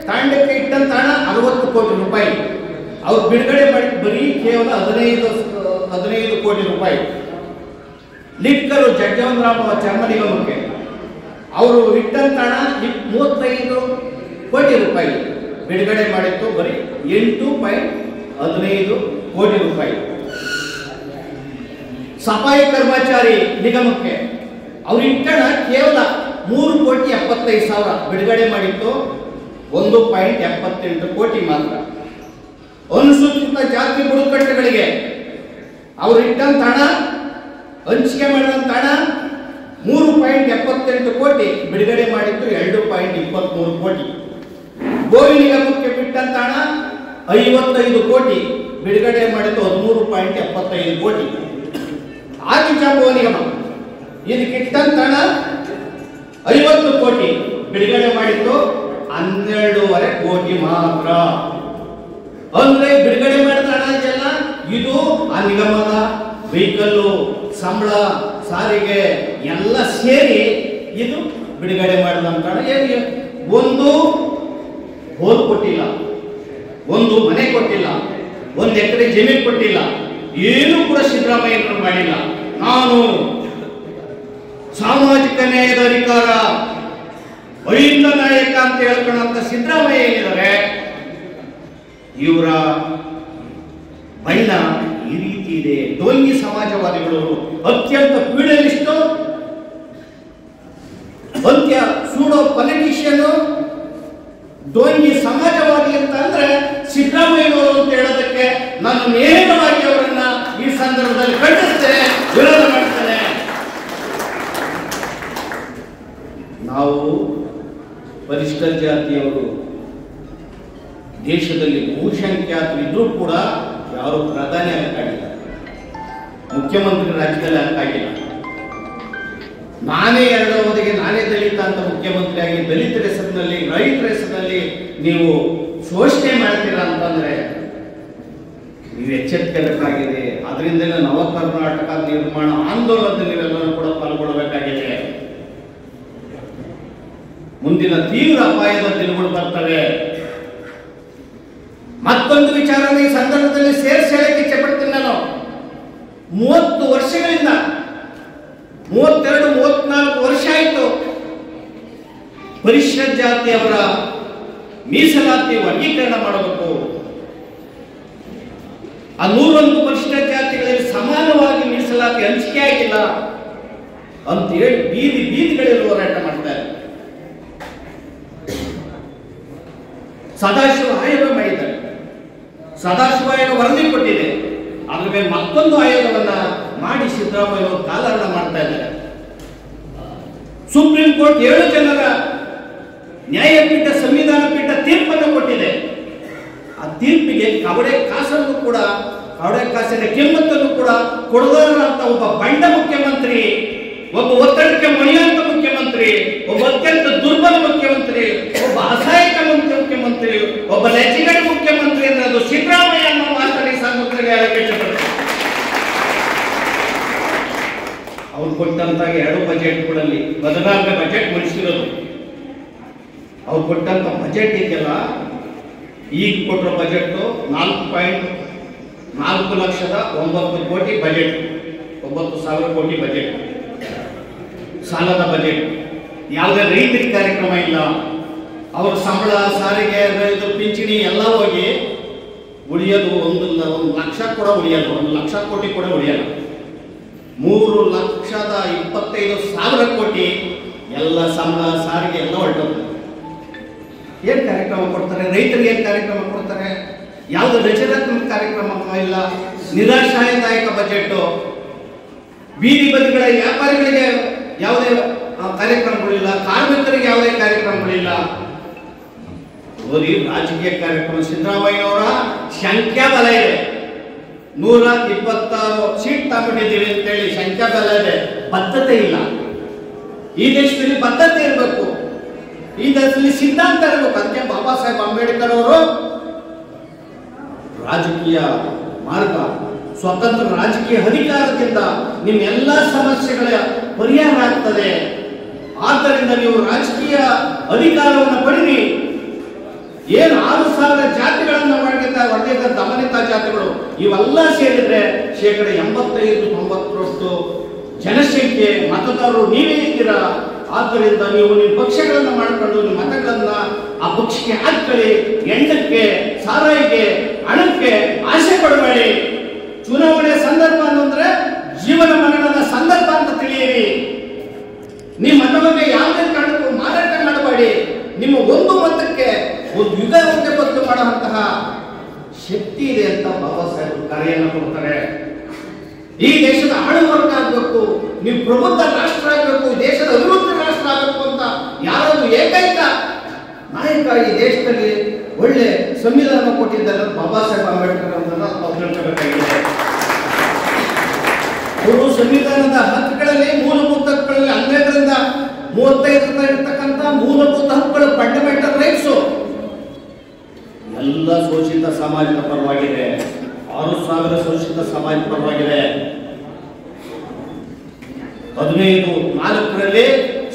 ತಾಂಡಕ್ಕೆ ಇಟ್ಟಂತ ಹಣ 60 ಕೋಟಿ ರೂಪಾಯಿ, ಅವ್ರು ಬಿಡುಗಡೆ ಮಾಡಿದ್ದು ಬರೀ ಕೇವಲ 15 ಕೋಟಿ ರೂಪಾಯಿ. ಲಿಟ್ಕರು ಜಗ್ಜೀವನರಾಮ್ ಚರ್ಮ ನಿಗಮಕ್ಕೆ ಅವರು ಇಟ್ಟಂತ ಹಣ 35 ಕೋಟಿ ರೂಪಾಯಿ, ಬಿಡುಗಡೆ ಮಾಡಿದ್ದು ಬರೀ 8.15 ಕೋಟಿ ರೂಪಾಯಿ. ಸಫಾಯಿ ಕರ್ಮಚಾರಿ ನಿಗಮಕ್ಕೆ ಅವ್ರು ಇಟ್ಟಣ ಕೇವಲ 3,75,000, ಬಿಡುಗಡೆ ಮಾಡಿದ್ದು 1.78 ಕೋಟಿ ಮಾತ್ರ. ಅನುಸೂಚಿತ ಜಾತಿ ಬುಡಕಟ್ಟುಗಳಿಗೆ ಅವರು ಇಟ್ಟಂತ ಹಣ, ಹಂಚಿಕೆ ಮಾಡಿದಂತ ಹಣ 3.78 ಕೋಟಿ, ಬಿಡುಗಡೆ ಮಾಡಿದ್ದು 2.23 ಕೋಟಿ. ಗೋವಿ ನಿಗಮಕ್ಕೆ ಬಿಟ್ಟಂತ ಹಣ 55 ಕೋಟಿ, ಬಿಡುಗಡೆ ಮಾಡಿದ್ದು 13.75 ಕೋಟಿ. ಆದಿಜಾಂಬವ ನಿಗಮ ಇದಕ್ಕೆ ಇಟ್ಟಂತ ಹಣ 50 ಕೋಟಿ, ಬಿಡುಗಡೆ ಮಾಡಿದ್ದು 12.5 ಕೋಟಿ ಮಾತ್ರ. ಅಂದ್ರೆ ಬಿಡುಗಡೆ ಮಾಡಿದ ಹಣ ಇದೆಲ್ಲ ಇದು ಆ ನಿಗಮದ ವೆಹಿಕಲ್ಲು, ಸಂಬಳ, ಸಾರಿಗೆ ಎಲ್ಲ ಸೇರಿ ಇದು ಬಿಡುಗಡೆ ಮಾಡಿದಂತ ಹಣ. ಒಂದು ಹೋಲ್ ಕೊಟ್ಟಿಲ್ಲ, ಒಂದು ಮನೆ ಕೊಟ್ಟಿಲ್ಲ, 1 ಎಕರೆ ಜಮೀನು ಕೊಟ್ಟಿಲ್ಲ, ಏನು ಕೂಡ ಸಿದ್ದರಾಮಯ್ಯನವರು ಮಾಡಿಲ್ಲ. ನಾನು ಸಾಮಾಜಿಕ ನ್ಯಾಯದ ಅಧಿಕಾರ, ಅಹಿಂದ ನಾಯಕ ಅಂತ ಹೇಳ್ಕೊಳ್ಳುವಂತ ಸಿದ್ದರಾಮಯ್ಯ ಏನಿದ್ದಾರೆ, ಇವರ ಬಣ್ಣ ಈ ರೀತಿ ಇದೆ. ಡೋಂಗಿ ಸಮಾಜವಾದಿಗಳು, ಅತ್ಯಂತ ಪೀಡಲಿಸ್ಟು, ಅಂತ್ಯ ಸೂಡೋ ಪೊಲಿಟಿಷಿಯನ್, ಡೋಂಗಿ ಸಮಾಜವಾದಿ ಅಂತ ಅಂದ್ರೆ ಸಿದ್ದರಾಮಯ್ಯನವರು ಅಂತ ಹೇಳೋದಕ್ಕೆ ನಾನು ನೇರವಾಗಿ ಅವರನ್ನ ಈ ಸಂದರ್ಭದಲ್ಲಿ ಖಂಡಿಸ್ತೇನೆ, ವಿರೋಧ ಮಾಡ್ತೇನೆ. ನಾವು ಪರಿಶಿಷ್ಟ ಜಾತಿಯವರು ದೇಶದಲ್ಲಿ ಬಹುಸಂಖ್ಯಾತರು ಇದ್ರೂ ಕೂಡ ಯಾರು ಪ್ರಧಾನಿ ಆಗಕ್ಕಾಗಿಲ್ಲ, ಮುಖ್ಯಮಂತ್ರಿ ರಾಜ್ಯದಲ್ಲಿ ಆಗಕ್ಕಾಗಿಲ್ಲ. ನಾನೇ ಎರಡವದಿಗೆ ನಾನೇ ದಲಿತ ಅಂತ ಮುಖ್ಯಮಂತ್ರಿ ಆಗಿ ದಲಿತರ ಹೆಸರಿನಲ್ಲಿ, ರೈತರ ಹೆಸರಿನಲ್ಲಿ ನೀವು ಶೋಷಣೆ ಮಾಡ್ತೀರಾ ಅಂತಂದ್ರೆ ನೀವು ಎಚ್ಚೆತ್ತಬೇಕಾಗಿದೆ. ಅದರಿಂದಲೇ ನವ ಕರ್ನಾಟಕ ನಿರ್ಮಾಣ ಆಂದೋಲನದಲ್ಲಿ ನೀವೆಲ್ಲರೂ ಕೂಡ ಪಾಲ್ಗೊಳ್ಳಬೇಕಾಗಿದೆ. ಮುಂದಿನ ತೀವ್ರ ಅಪಾಯದ ದಿನಗಳು ಬರ್ತವೆ. ಮತ್ತೊಂದು ವಿಚಾರನ ಈ ಸಂದರ್ಭದಲ್ಲಿ ಸೇರಿಸಿ ಹೇಳಕ್ಕೆ ಇಚ್ಛೆಪಡ್ತೀನಿ ನಾನು. 30 ವರ್ಷಗಳಿಂದ 32-34 ವರ್ಷ ಆಯಿತು ಪರಿಶಿಷ್ಟ ಜಾತಿಯವರ ಮೀಸಲಾತಿ ವರ್ಗೀಕರಣ ಮಾಡಬೇಕು, ಆ 101 ಪರಿಶಿಷ್ಟ ಜಾತಿಗಳಲ್ಲಿ ಸಮಾನವಾಗಿ ಮೀಸಲಾತಿ ಹಂಚಿಕೆ ಆಗಿಲ್ಲ ಅಂತ ಹೇಳಿ ಬೀದಿಗಳಲ್ಲಿ ಹೋರಾಟ ಮಾಡ್ತಾರೆ. ಸದಾಶಿವ ಆಯೋಗ ಮಾಡಿದ್ದಾರೆ, ಸದಾಶಿವ ಆಯೋಗ ವರದಿ ಕೊಟ್ಟಿದೆ. ಅದ್ರ ಮೇಲೆ ಮತ್ತೊಂದು ಆಯೋಗವನ್ನ ಮಾಡಿ ಸಿದ್ದರಾಮಯ್ಯ ಅವರು ಕಾಲಹರಣ ಮಾಡ್ತಾ ಇದ್ದಾರೆ. ಸುಪ್ರೀಂ ಕೋರ್ಟ್ 7 ಜನರ ನ್ಯಾಯಪೀಠ, ಸಂವಿಧಾನ ಪೀಠ ತೀರ್ಪನ್ನು ಕೊಟ್ಟಿದೆ. ಆ ತೀರ್ಪಿಗೆ ಕವಡೆ ಕಾಸಿನ ಕೆಮ್ಮತ್ತನ್ನು ಕೂಡ ಕೊಡದಂತ ಒಬ್ಬ ಬಂಡ ಮುಖ್ಯಮಂತ್ರಿ, ಒಬ್ಬ ಒತ್ತಡಕ್ಕೆ ಮಣಿಯಂತ ಮುಖ್ಯಮಂತ್ರಿ, ಒಬ್ಬ ಅತ್ಯಂತ ದುರ್ಬಲ ಮುಖ್ಯಮಂತ್ರಿ, ಒಬ್ಬ ಅಸಹಾಯಕ ಮುಖ್ಯಮಂತ್ರಿ, ಒಬ್ಬ ಲಜ್ಜಿಗಡ ಮುಖ್ಯಮಂತ್ರಿ ಅನ್ನೋದು ಸಿದ್ದರಾಮಯ್ಯ ಅನ್ನೋ ಮಾತನಾಡಿ ಅವ್ರು ಕೊಟ್ಟಂತ 2 ಬಜೆಟ್ಗಳಲ್ಲಿ 14ನೇ ಬಜೆಟ್ ಮುಗಿಸಿರೋದು. ಅವ್ರು ಕೊಟ್ಟಂತ ಬಜೆಟ್ ಇದೆಯಲ್ಲ, ಈಗ ಕೊಟ್ಟಿರೋ ಬಜೆಟ್ 4,09,00,000 ಕೋಟಿ ಬಜೆಟ್, 9,000 ಕೋಟಿ ಬಜೆಟ್, ಸಾಲದ ಬಜೆಟ್. ಯಾವುದೇ ರೈತರಿಗೆ ಕಾರ್ಯಕ್ರಮ ಇಲ್ಲ. ಅವ್ರ ಸಂಬಳ, ಸಾರಿಗೆ, ಪಿಂಚಣಿ ಎಲ್ಲ ಹೋಗಿ ಉಳಿಯೋದು 1 ಲಕ್ಷ ಕೂಡ ಉಳಿಯಲ್ಲ, 1 ಲಕ್ಷ ಕೋಟಿ ಕೂಡ ಉಳಿಯಲ್ಲ. 3,25,000 ಕೋಟಿ ಎಲ್ಲ ಸಂಬಳ, ಸಾರಿಗೆ ಎಲ್ಲ ಹೊರಟೋದು. ಏನ್ ಕಾರ್ಯಕ್ರಮ ಕೊಡ್ತಾರೆ ರೈತರಿಗೆ? ಏನ್ ಕಾರ್ಯಕ್ರಮ ಕೊಡ್ತಾರೆ? ಯಾವ್ದು ರಚನಾತ್ಮಕ ಕಾರ್ಯಕ್ರಮ ಇಲ್ಲ. ನಿರಾಶಾದಾಯಕ ಬಜೆಟ್. ಬೀದಿ ಬದಿಗಳ ವ್ಯಾಪಾರಿಗಳಿಗೆ ಯಾವುದೇ ಕಾರ್ಯಕ್ರಮಗಳಿಲ್ಲ, ಕಾರ್ಮಿಕರಿಗೆ ಯಾವುದೇ ಕಾರ್ಯಕ್ರಮಗಳಿಲ್ಲ. ರಾಜಕೀಯ ಕಾರ್ಯಕ್ರಮ ಸಿದ್ದರಾಮಯ್ಯನವರ ಸಂಖ್ಯಾಬಲ ಇದೆ. 126 ಸೀಟ್ ತಗೊಂಡಿದ್ದೀವಿ ಅಂತೇಳಿ ಸಂಖ್ಯಾಬಲ ಇದೆ, ಬದ್ಧತೆ ಇಲ್ಲ. ಈ ದೇಶದಲ್ಲಿ ಬದ್ಧತೆ ಇರಬೇಕು, ಈ ದೇಶದಲ್ಲಿ ಸಿದ್ಧಾಂತ ಇರಬೇಕು. ಅದಕ್ಕೆ ಬಾಬಾ ಸಾಹೇಬ್ ಅಂಬೇಡ್ಕರ್ ಅವರು ರಾಜಕೀಯ ಮಾರ್ಗ, ಸ್ವತಂತ್ರ ರಾಜಕೀಯ ಅಧಿಕಾರದಿಂದ ನಿಮ್ಮ ಎಲ್ಲ ಸಮಸ್ಯೆಗಳ ಪರಿಹಾರ ಆಗ್ತದೆ. ಆದ್ದರಿಂದ ನೀವು ರಾಜಕೀಯ ಅಧಿಕಾರವನ್ನು ಪಡೆಯಿರಿ. ಏನು 6,000 ಜಾತಿಗಳನ್ನು ಹೊಡೆದಿದ್ದ ದಮನಿತ ಜಾತಿಗಳು ಇವೆಲ್ಲ ಸೇರಿದ್ರೆ 85-90% ಜನಸಂಖ್ಯೆ ಮತದಾರರು ನೀವೇ ಇದ್ದೀರಾ. ಆದ್ದರಿಂದ ನೀವು ನಿಮ್ಮ ಪಕ್ಷಗಳನ್ನು ಮಾಡಿಕೊಂಡು ನಿಮ್ಮ ಮತಗಳನ್ನ ಆ ಪಕ್ಷಕ್ಕೆ ಹಾಕೊಳ್ಳಿ. ಎಂಡಕ್ಕೆ, ಸಾರಾಯಿಗೆ, ಹಣಕ್ಕೆ ಆಸೆ ಪಡಬೇಡಿ. ಚುನಾವಣೆ ಸಂದರ್ಭ ಅಂದ್ರೆ ಜೀವನ ಮರಣದ ಸಂದರ್ಭ ಅಂತ ತಿಳಿಯಿರಿ. ನಿಮ್ಮ ಮತವನ್ನು ಯಾವುದೇ ಕಾರಣಕ್ಕೂ ಮಾರಾಟ ಮಾಡಬೇಡಿ. ನಿಮ್ಮ ಒಂದು ಮತಕ್ಕೆ ಒಂದು ಯುಗ ಒಂದೇ ಬದಲು ಮಾಡುವಂತಹ ಶಕ್ತಿ ಇದೆ ಅಂತ ಬಾಬಾ ಸಾಹೇಬ್ ಕರೆಯನ್ನು ಕೊಡ್ತಾರೆ. ಈ ದೇಶದ ಆಳುವರ್ಗ ಆಗಬೇಕು, ನೀವು ಪ್ರಬುದ್ಧ ರಾಷ್ಟ್ರ ಆಗಬೇಕು, ದೇಶದ ಅಭಿವೃದ್ಧಿ ರಾಷ್ಟ್ರ ಆಗಬೇಕು ಅಂತ ಯಾರಾದ್ರೂ ಏಕೈಕ ನಾಯಕ ಈ ದೇಶದಲ್ಲಿ ಒಳ್ಳೆ ಸಂವಿಧಾನ ಕೊಟ್ಟಿದ್ದಾರೆ ಬಾಬಾ ಸಾಹೇಬ್ ಅಂಬೇಡ್ಕರ್ ಅವರನ್ನ ನಾವು ತಿಳ್ಕೋಬೇಕಾಗಿದೆ. ಅವರು ಸಂವಿಧಾನದ ಹಕ್ಕುಗಳಲ್ಲಿ, ಮೂಲಭೂತ ಹಕ್ಕುಗಳಲ್ಲಿ 12ರಿಂದ 35 ಇರ್ತಕ್ಕಂಥ ಮೂಲಭೂತ ಹಕ್ಕುಗಳು, ಫಂಡಮೆಂಟಲ್ ರೈಟ್ಸ್ ಎಲ್ಲ ಶೋಷಿತ ಸಮಾಜದ ಪರವಾಗಿದೆ. 6,000 ಶೋಷಿತ ಸಮಾಜದ ಪರವಾಗಿದೆ. 15/4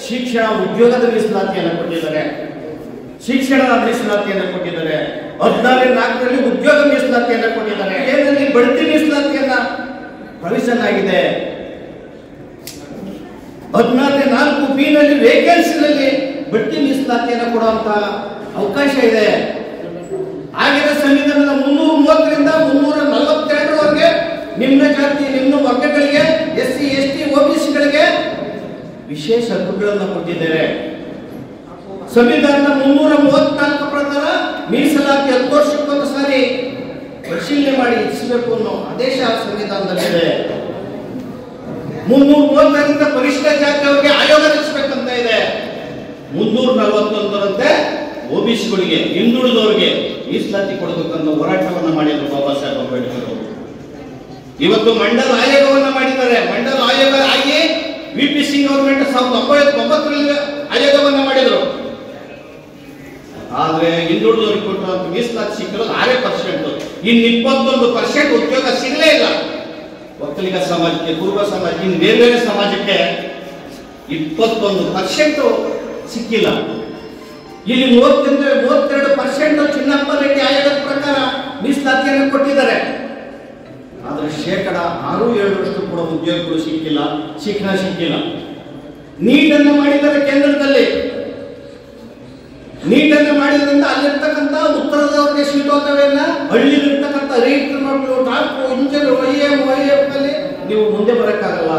ಶಿಕ್ಷಣ ಉದ್ಯೋಗದ ಮೀಸಲಾತಿಯನ್ನು ಕೊಟ್ಟಿದ್ದಾರೆ, ಶಿಕ್ಷಣದ ಮೀಸಲಾತಿಯನ್ನು ಕೊಟ್ಟಿದ್ದಾರೆ. 14/4 ಉದ್ಯೋಗ ಮೀಸಲಾತಿಯನ್ನು ಕೊಟ್ಟಿದ್ದಾರೆ. ಏನಲ್ಲಿ ಬಡ್ತಿ ಮೀಸಲಾತಿಯನ್ನ ಪ್ರೊವಿಷನ್ ಆಗಿದೆ. 14/4 ಬಿನಲ್ಲಿ ವೇಕೆನ್ಸಿನಲ್ಲಿ ಬಡ್ತಿ ಮೀಸಲಾತಿಯನ್ನು ಕೊಡುವಂತ ಅವಕಾಶ ಇದೆ. ಹಾಗೆಯೇ ಸಂವಿಧಾನದ 330ರಿಂದ 342ರವರೆಗೆ ನಿಮ್ನ ಜಾತಿ, ನಿಮ್ನ ವರ್ಗಗಳಿಗೆ, SC, ST, OBCಗಳಿಗೆ ವಿಶೇಷ ಹಕ್ಕುಗಳನ್ನು ಕೊಟ್ಟಿದ್ದೇವೆ. ಸಂವಿಧಾನದ 334 ಪ್ರಕಾರ ಮೀಸಲಾತಿ 10 ವರ್ಷಕ್ಕೊಂದು ಸಾರಿ ಪರಿಶೀಲನೆ ಮಾಡಿ ಇರಿಸಬೇಕು ಅನ್ನೋ ಆದೇಶ ಸಂವಿಧಾನದಲ್ಲಿದೆ. 335ರಿಂದ ಪರಿಶಿಷ್ಟ ಜಾತಿಯವರಿಗೆ ಆಯೋಗ ರಚಿಸಬೇಕಂತ ಇದೆ. 341ರಂತೆ OBCಗಳಿಗೆ, ಹಿಂದುಳಿದವರಿಗೆ, ಮೀಸಲಾತಿ ಕೊಡಬೇಕಂತ ಹೋರಾಟವನ್ನು ಮಾಡಿದ್ರು ಬಾಬಾ ಸಾಹೇಬ್ ಅಂಬೇಡ್ಕರ್ ಅವರು. ಇವತ್ತು ಮಂಡಲ ಆಯೋಗವನ್ನ ಮಾಡಿದ್ದಾರೆ. ಮಂಡಲ ಆಯೋಗ ಆಗಿ ವಿ.ಪಿ. ಸಿಂಗ್ ಗವರ್ಮೆಂಟ್ 1999ರಲ್ಲಿ ಆಯೋಗವನ್ನ ಮಾಡಿದ್ರು. ಆದ್ರೆ ಹಿಂದುಳಿದವರಿಗೆ ಕೊಟ್ಟಿರುವಂತ ಮೀಸಲಾತಿ ಸಿಕ್ಕಿರೋದು 6%. ಇನ್ನು 21% ಉದ್ಯೋಗ ಸಿಗಲೇ ಇಲ್ಲ. ಒಕ್ಕಲಿಗ ಸಮಾಜಕ್ಕೆ, ಕುರುಬ ಸಮಾಜಕ್ಕೆ, ಇನ್ನು ಬೇರೆ ಬೇರೆ ಸಮಾಜಕ್ಕೆ 21% ಸಿಕ್ಕಿಲ್ಲ. ಇಲ್ಲಿ 32% ಚಿನ್ನಪ್ಪ ರೆಡ್ಡಿ ಆಯೋಗದ ಪ್ರಕಾರ ಮೀಸಲಾತಿಯನ್ನು ಕೊಟ್ಟಿದ್ದಾರೆ. ಆದ್ರೆ 6-7% ಕೂಡ ಉದ್ಯೋಗಗಳು ಸಿಕ್ಕಿಲ್ಲ, ಶಿಕ್ಷಣ ಸಿಕ್ಕಿಲ್ಲ. ನೀಟನ್ನು ಮಾಡಿದ್ದಾರೆ ಕೇಂದ್ರದಲ್ಲಿ. ನೀಟನ್ನು ಮಾಡಿದ್ರಿಂದ ಅಲ್ಲಿರ್ತಕ್ಕಂಥ ಉತ್ತರದವರಿಗೆ ಸೀಟೋತ್ತವೆಯನ್ನ ಹಳ್ಳಿಲಿರ್ತಕ್ಕಂಥ ರೈತರ ಮಕ್ಕಳು, ಡಾಕ್ಟರ್, ಇಂಜಿನಿಯರ್, ಐಎಎಫ್ ಅಲ್ಲಿ ನೀವು ಮುಂದೆ ಬರಕ್ಕಾಗಲ್ಲ,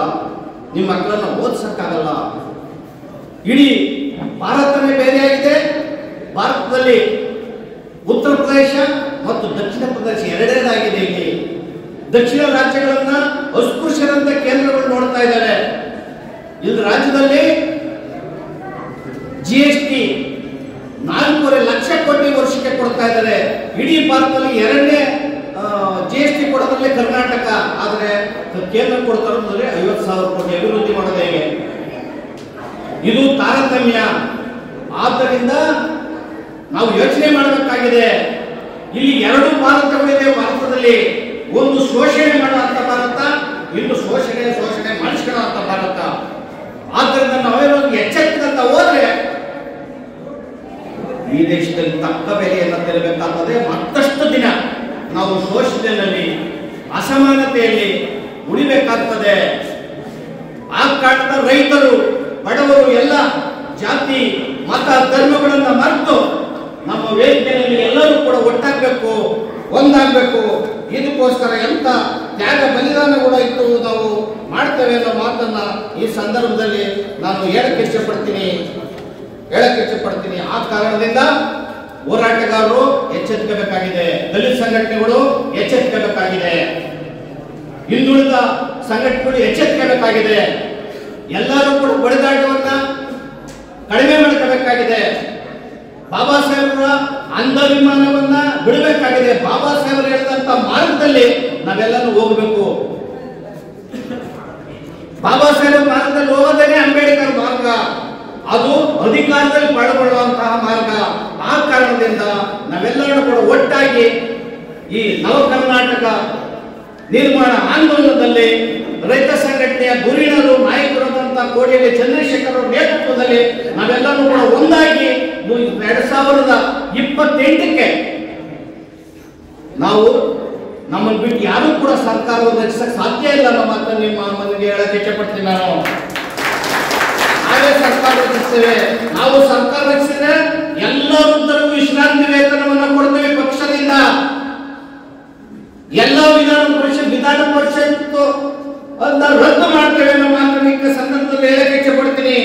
ನಿಮ್ಮ ಮಕ್ಕಳನ್ನ ಓದಿಸಕ್ಕಾಗಲ್ಲ. ಇಡೀ ಭಾರತನೇ ಬೇರೆಯಾಗಿದೆ. ಭಾರತದಲ್ಲಿ ಉತ್ತರ ಪ್ರದೇಶ ಮತ್ತು ದಕ್ಷಿಣ ಪ್ರದೇಶ ಎರಡೇದಾಗಿದೆ. ಇಲ್ಲಿ ದಕ್ಷಿಣ ರಾಜ್ಯಗಳನ್ನ ಅಸ್ಪೃಶ್ಯರಂತ ಕೇಂದ್ರಗಳು ನೋಡ್ತಾ ಇದ್ದಾರೆ. ಇಲ್ಲಿ ರಾಜ್ಯದಲ್ಲಿ GST 4.5 ಲಕ್ಷ ಕೋಟಿ ವರ್ಷಕ್ಕೆ ಕೊಡ್ತಾ ಇದ್ದಾರೆ. ಇಡೀ ಭಾರತದಲ್ಲಿ 2ನೇ GST ಕೊಡೋದ್ರಲ್ಲಿ ಕರ್ನಾಟಕ. ಆದ್ರೆ ಕೇಂದ್ರ ಕೊಡ್ತಾ ಇರೋದ್ರೆ 50,000 ಕೋಟಿ. ಅಭಿವೃದ್ಧಿ ಮಾಡೋದು ಹೇಗೆ? ಇದು ತಾರತಮ್ಯ. ಆದ್ದರಿಂದ ನಾವು ಯೋಚನೆ ಮಾಡಬೇಕಾಗಿದೆ. ಇಲ್ಲಿ 2 ಭಾರತಗಳಿವೆ ಭಾರತದಲ್ಲಿ. ಒಂದು ಶೋಷಣೆ ಮಾಡುವಂತ ಭಾರತ, ಇನ್ನು ಶೋಷಣೆ ಮಾಡಿಸ್ಕೊಳ್ಳುವಂತ ಭಾರತ. ಆದ್ದರಿಂದ ನಾವೇನೋ ಎಚ್ಚೆತ್ತಂತ ಹೋದ್ರೆ ಈ ದೇಶದಲ್ಲಿ ತಕ್ಕ ಬೆಲೆಯನ್ನು ತೆರಬೇಕಾಗ್ತದೆ. ಮತ್ತಷ್ಟು ದಿನ ನಾವು ಶೋಷಣೆಯಲ್ಲಿ, ಅಸಮಾನತೆಯಲ್ಲಿ ಉಳಿಬೇಕಾಗ್ತದೆ. ಆ ಕಾರಣದ ರೈತರು, ಬಡವರು ಎಲ್ಲ ಜಾತಿ, ಮತ, ಧರ್ಮಗಳನ್ನ ಮರೆತು ನಮ್ಮ ವೇದಿಕೆಯಲ್ಲಿ ಎಲ್ಲರೂ ಕೂಡ ಒಟ್ಟಾಗಬೇಕು, ಒಂದಾಗಬೇಕು. ಇದಕ್ಕೋಸ್ಕರ ಎಂತ ತ್ಯಾಗ ಬಲಿದಾನ ಕೂಡ ಇತ್ತು ನಾವು ಮಾಡ್ತೇವೆ ಅನ್ನೋ ಮಾತನ್ನ ಈ ಸಂದರ್ಭದಲ್ಲಿ ನಾನು ಹೇಳಕ್ಕೆ ಇಷ್ಟಪಡ್ತೀನಿ. ಆ ಕಾರಣದಿಂದ ಹೋರಾಟಗಾರರು ಎಚ್ಚೆತ್ತಬೇಕಾಗಿದೆ, ದಲಿತ ಸಂಘಟನೆಗಳು ಎಚ್ಚೆತ್ತಬೇಕಾಗಿದೆ, ಹಿಂದುಳಿದ ಸಂಘಟನೆಗಳು ಎಚ್ಚೆತ್ತಬೇಕಾಗಿದೆ. ಎಲ್ಲರೂ ಕೂಡ ಬಡಿದಾಟವನ್ನ ಕಡಿಮೆ ಮಾಡ್ಕೋಬೇಕಾಗಿದೆ. ಬಾಬಾ ಸಾಹೇಬರ ಅಂಧವಿಮಾನವನ್ನ ಬಿಡಬೇಕಾಗಿದೆ. ಬಾಬಾ ಸಾಹೇಬರು ಹೇಳಿದಂತ ಮಾರ್ಗದಲ್ಲಿ ನಾವೆಲ್ಲರೂ ಹೋಗಬೇಕು. ಬಾಬಾ ಸಾಹೇಬರ ಮಾರ್ಗದಲ್ಲಿ ಹೋಗೋದೇನೆ ಅಂಬೇಡ್ಕರ್ ಮಾರ್ಗ. ಅದು ಅಧಿಕಾರದಲ್ಲಿ ಪಾಲ್ಗೊಳ್ಳುವಂತಹ ಮಾರ್ಗ. ಆ ಕಾರಣದಿಂದ ನಾವೆಲ್ಲರೂ ಕೂಡ ಒಟ್ಟಾಗಿ ಈ ನವ ಕರ್ನಾಟಕ ನಿರ್ಮಾಣ ಆಂದೋಲನದಲ್ಲಿ ರೈತ ಸಂಘಟನೆಯ ಧುರೀಣರು, ನಾಯಕರಾದಂತಹ ಕೋಡಿಹಳ್ಳಿ ಚಂದ್ರಶೇಖರ್ ಅವರ ನೇತೃತ್ವದಲ್ಲಿ ನಾವೆಲ್ಲರೂ ಕೂಡ ಒಂದಾಗಿ 2028ಕ್ಕೆ ನಾವು ನಮ್ಮನ್ನು ಬಿಟ್ಟು ಯಾರು ಕೂಡ ಸರ್ಕಾರವನ್ನು ರಚಿಸಕ್ಕೆ ಸಾಧ್ಯ ಇಲ್ಲ ಅನ್ನೋ ಮಾತನ್ನು ನಿಮ್ಮ ಮನೆಗೆ ಹೇಳಕ್ಕೆ ಇಷ್ಟಪಡ್ತೀನಿ. ನಾನು ಸರ್ಕಾರ ರಚಿಸ್ತೇವೆ. ನಾವು ಸರ್ಕಾರ ರಚಿಸಿದ್ರೆ ಎಲ್ಲ ವೃದ್ಧರಿಗೂ ವಿಶ್ರಾಂತಿ ವೇತನವನ್ನು ಕೊಡ್ತೇವೆ ಪಕ್ಷದಿಂದ. ಎಲ್ಲ ವಿಧಾನ ಪರಿಷತ್ ಅಂತ ರದ್ದು ಮಾಡ್ತೇವೆ ಅನ್ನೋ ಮಾತನ್ನು ಸಂದರ್ಭದಲ್ಲಿ ಹೇಳಕ್ಕೆ ಇಷ್ಟಪಡ್ತೀನಿ.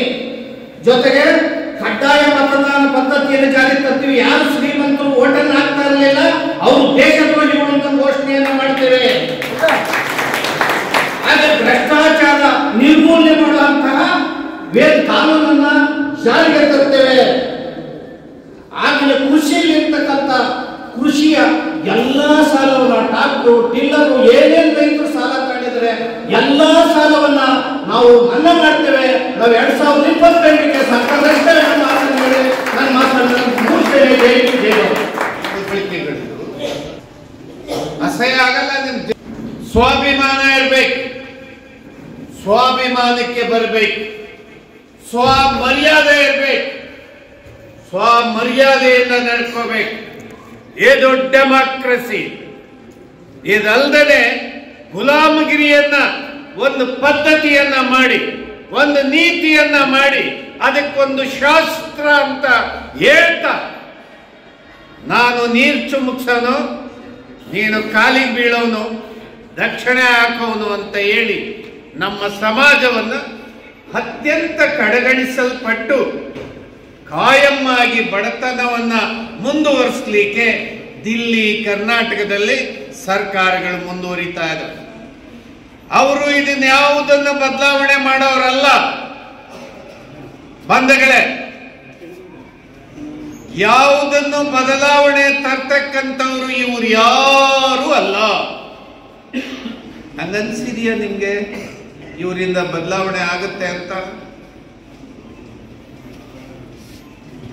ಜೊತೆಗೆ ಕಡ್ಡಾಯ ಮತದಾನ ಪದ್ಧತಿಯನ್ನು ಜಾರಿಗೆ ತರ್ತೀವಿ. ಯಾರು ಶ್ರೀಮಂತರು ಓಟನ್ನು ಹಾಕ್ತಾ ಇರಲಿಲ್ಲ ಅವರು ದೇಶದ್ರೋಹಿಗಳು ಅಂತ ಘೋಷಣೆಯನ್ನ ಮಾಡ್ತೇವೆ. ಹಾಗೆ ಭ್ರಷ್ಟಾಚಾರ ನಿರ್ಮೂಲನೆ ಮಾಡುವಂತಹ ಕಾನೂನನ್ನ ಜಾರಿಗೆ ತರ್ತೇವೆ. ಆಗಲೇ ಕೃಷಿಯಲ್ಲಿರ್ತಕ್ಕಂಥ ಕೃಷಿಯ ಎಲ್ಲಾ ಸಾಲವನ್ನ, ಟ್ರಾಕ್ಟರ್, ಟಿಲ್ಲರು, ಏನೇನು ರೈತರು ಸಾಲ ತಗೊಂಡಿದ್ದಾರೆ ಎಲ್ಲಾ ಸಾಲವನ್ನ ನಾವು ಮನ್ನಾ ಮಾಡ್ತೇವೆ. ನಾವು 2028ಕ್ಕೆ ಸರ್ಕಾರ ನಾನು ಮಾತನಾಡ್ತೇನೆ. ಅಸಹ್ಯ ಆಗಲ್ಲ. ನಿಮ್ ಸ್ವಾಭಿಮಾನ ಇರ್ಬೇಕು, ಸ್ವಾಭಿಮಾನಕ್ಕೆ ಬರ್ಬೇಕು, ಸ್ವಮರ್ಯಾದೆ ಇರ್ಬೇಕು, ಸ್ವಮರ್ಯಾದೆಯಿಂದ ನಡ್ಕೋಬೇಕು. ಇದು ಡೆಮಾಕ್ರಸಿ. ಇದಲ್ದೇ ಗುಲಾಮಗಿರಿಯನ್ನ ಒಂದು ಪದ್ಧತಿಯನ್ನ ಮಾಡಿ, ಒಂದು ನೀತಿಯನ್ನ ಮಾಡಿ, ಅದಕ್ಕೊಂದು ಶಾಸ್ತ್ರ ಅಂತ ಹೇಳ್ತಾ ನಾನು ನೀರು ಚುಮುಕ್ಸೋನು, ನೀನು ಕಾಲಿಗೆ ಬೀಳೋನು, ದಕ್ಷಿಣೆ ಹಾಕೋನು ಅಂತ ಹೇಳಿ ನಮ್ಮ ಸಮಾಜವನ್ನು ಅತ್ಯಂತ ಕಡೆಗಣಿಸಲ್ಪಟ್ಟು ಕಾಯಂ ಆಗಿ ಬಡತನವನ್ನ ಮುಂದುವರಿಸಲಿಕ್ಕೆ ದಿಲ್ಲಿ, ಕರ್ನಾಟಕದಲ್ಲಿ ಸರ್ಕಾರಗಳು ಮುಂದುವರಿತಾ ಇದ್ದಾರೆ. ಅವರು ಇದನ್ನ ಯಾವುದನ್ನು ಬದಲಾವಣೆ ಮಾಡೋರಲ್ಲ ಬಂಧುಗಳೇ. ಯಾವುದನ್ನು ಬದಲಾವಣೆ ತರ್ತಕ್ಕಂಥ ಇವ್ರು ಯಾರೂ ಅಲ್ಲ. ಹಂಗನ್ಸಿದೆಯಾ ನಿಮ್ಗೆ ಇವರಿಂದ ಬದಲಾವಣೆ ಆಗುತ್ತೆ ಅಂತ?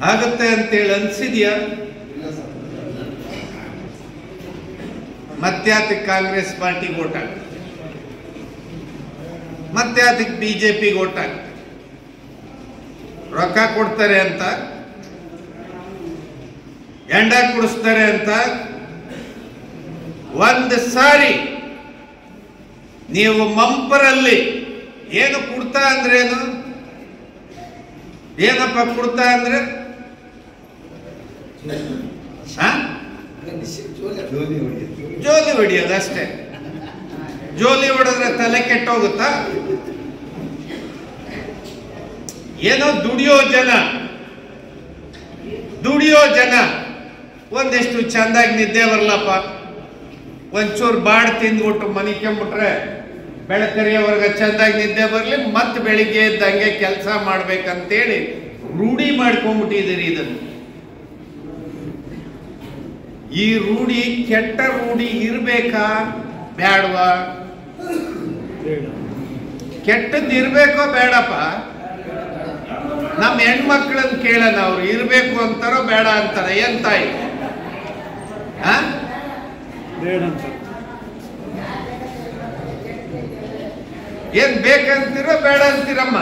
ಆಗುತ್ತೆ ಅಂತೇಳಿ ಅನ್ಸಿದ್ಯಾ? ಮತ್ಯಾತಕ್ಕೆ ಕಾಂಗ್ರೆಸ್ ಪಾರ್ಟಿಗೆ ಓಟ್ ಹಾಕ್ತಾರೆ, ಮತ್ಯಾತಕ್ಕೆ ಬಿಜೆಪಿಗೆ ಓಟ್ ಹಾಕ್ತಾರೆ? ರೊಕ್ಕ ಕೊಡ್ತಾರೆ ಅಂತ, ಎಂಡ ಕುಡಿಸ್ತಾರೆ ಅಂತ. ಒಂದು ಸಾರಿ ನೀವು ಮಂಪರಲ್ಲಿ ಏನು ಕುಡ್ತಾ ಅಂದ್ರೇನು? ಏನಪ್ಪ ಕುಡ್ತಾ ಅಂದ್ರೆ? ಜೋಲಿ ಹೊಡಿಯೋದು ಅಷ್ಟೇ. ಜೋಲಿ ಹೊಡೆದ್ರೆ ತಲೆ ಕೆಟ್ಟೋಗುತ್ತಾ? ಏನೋ ದುಡಿಯೋ ಜನ ಒಂದಿಷ್ಟು ಚಂದಾಗಿ ನಿದ್ದೆ ಬರಲಪ್ಪ, ಒಂಚೂರು ಬಾಡ್ ತಿಂದ್ಬಿಟ್ಟು ಮನಿಕೊಂಡ್ಬಿಟ್ರೆ ಬೆಳಕರಿಯವರೆಗೆ ಚಂದಾಗಿ ನಿದ್ದೆ ಬರಲಿ, ಮತ್ತೆ ಬೆಳಿಗ್ಗೆ ಎದ್ದಂಗೆ ಕೆಲಸ ಮಾಡ್ಬೇಕಂತೇಳಿ ರೂಢಿ ಮಾಡ್ಕೊಂಡ್ಬಿಟ್ಟಿದ್ದೀರಿ. ಇದನ್ನು ಈ ರೂಢಿ ಕೆಟ್ಟ ರೂಢಿ ಇರ್ಬೇಕಾ ಬೇಡವಾ? ಕೆಟ್ಟದ್ದು ಇರ್ಬೇಕೋ ಬೇಡಪ್ಪ? ನಮ್ಮ ಹೆಣ್ಮಕ್ಳನ್ನ ಕೇಳೋಣ, ಅವ್ರು ಇರ್ಬೇಕು ಅಂತಾರೋ ಬೇಡ ಅಂತಾರ? ಏನ್ ತಾಯಿ ಏನ್ ಬೇಕಂತೀರೋ ಬೇಡ ಅಂತೀರಮ್ಮ?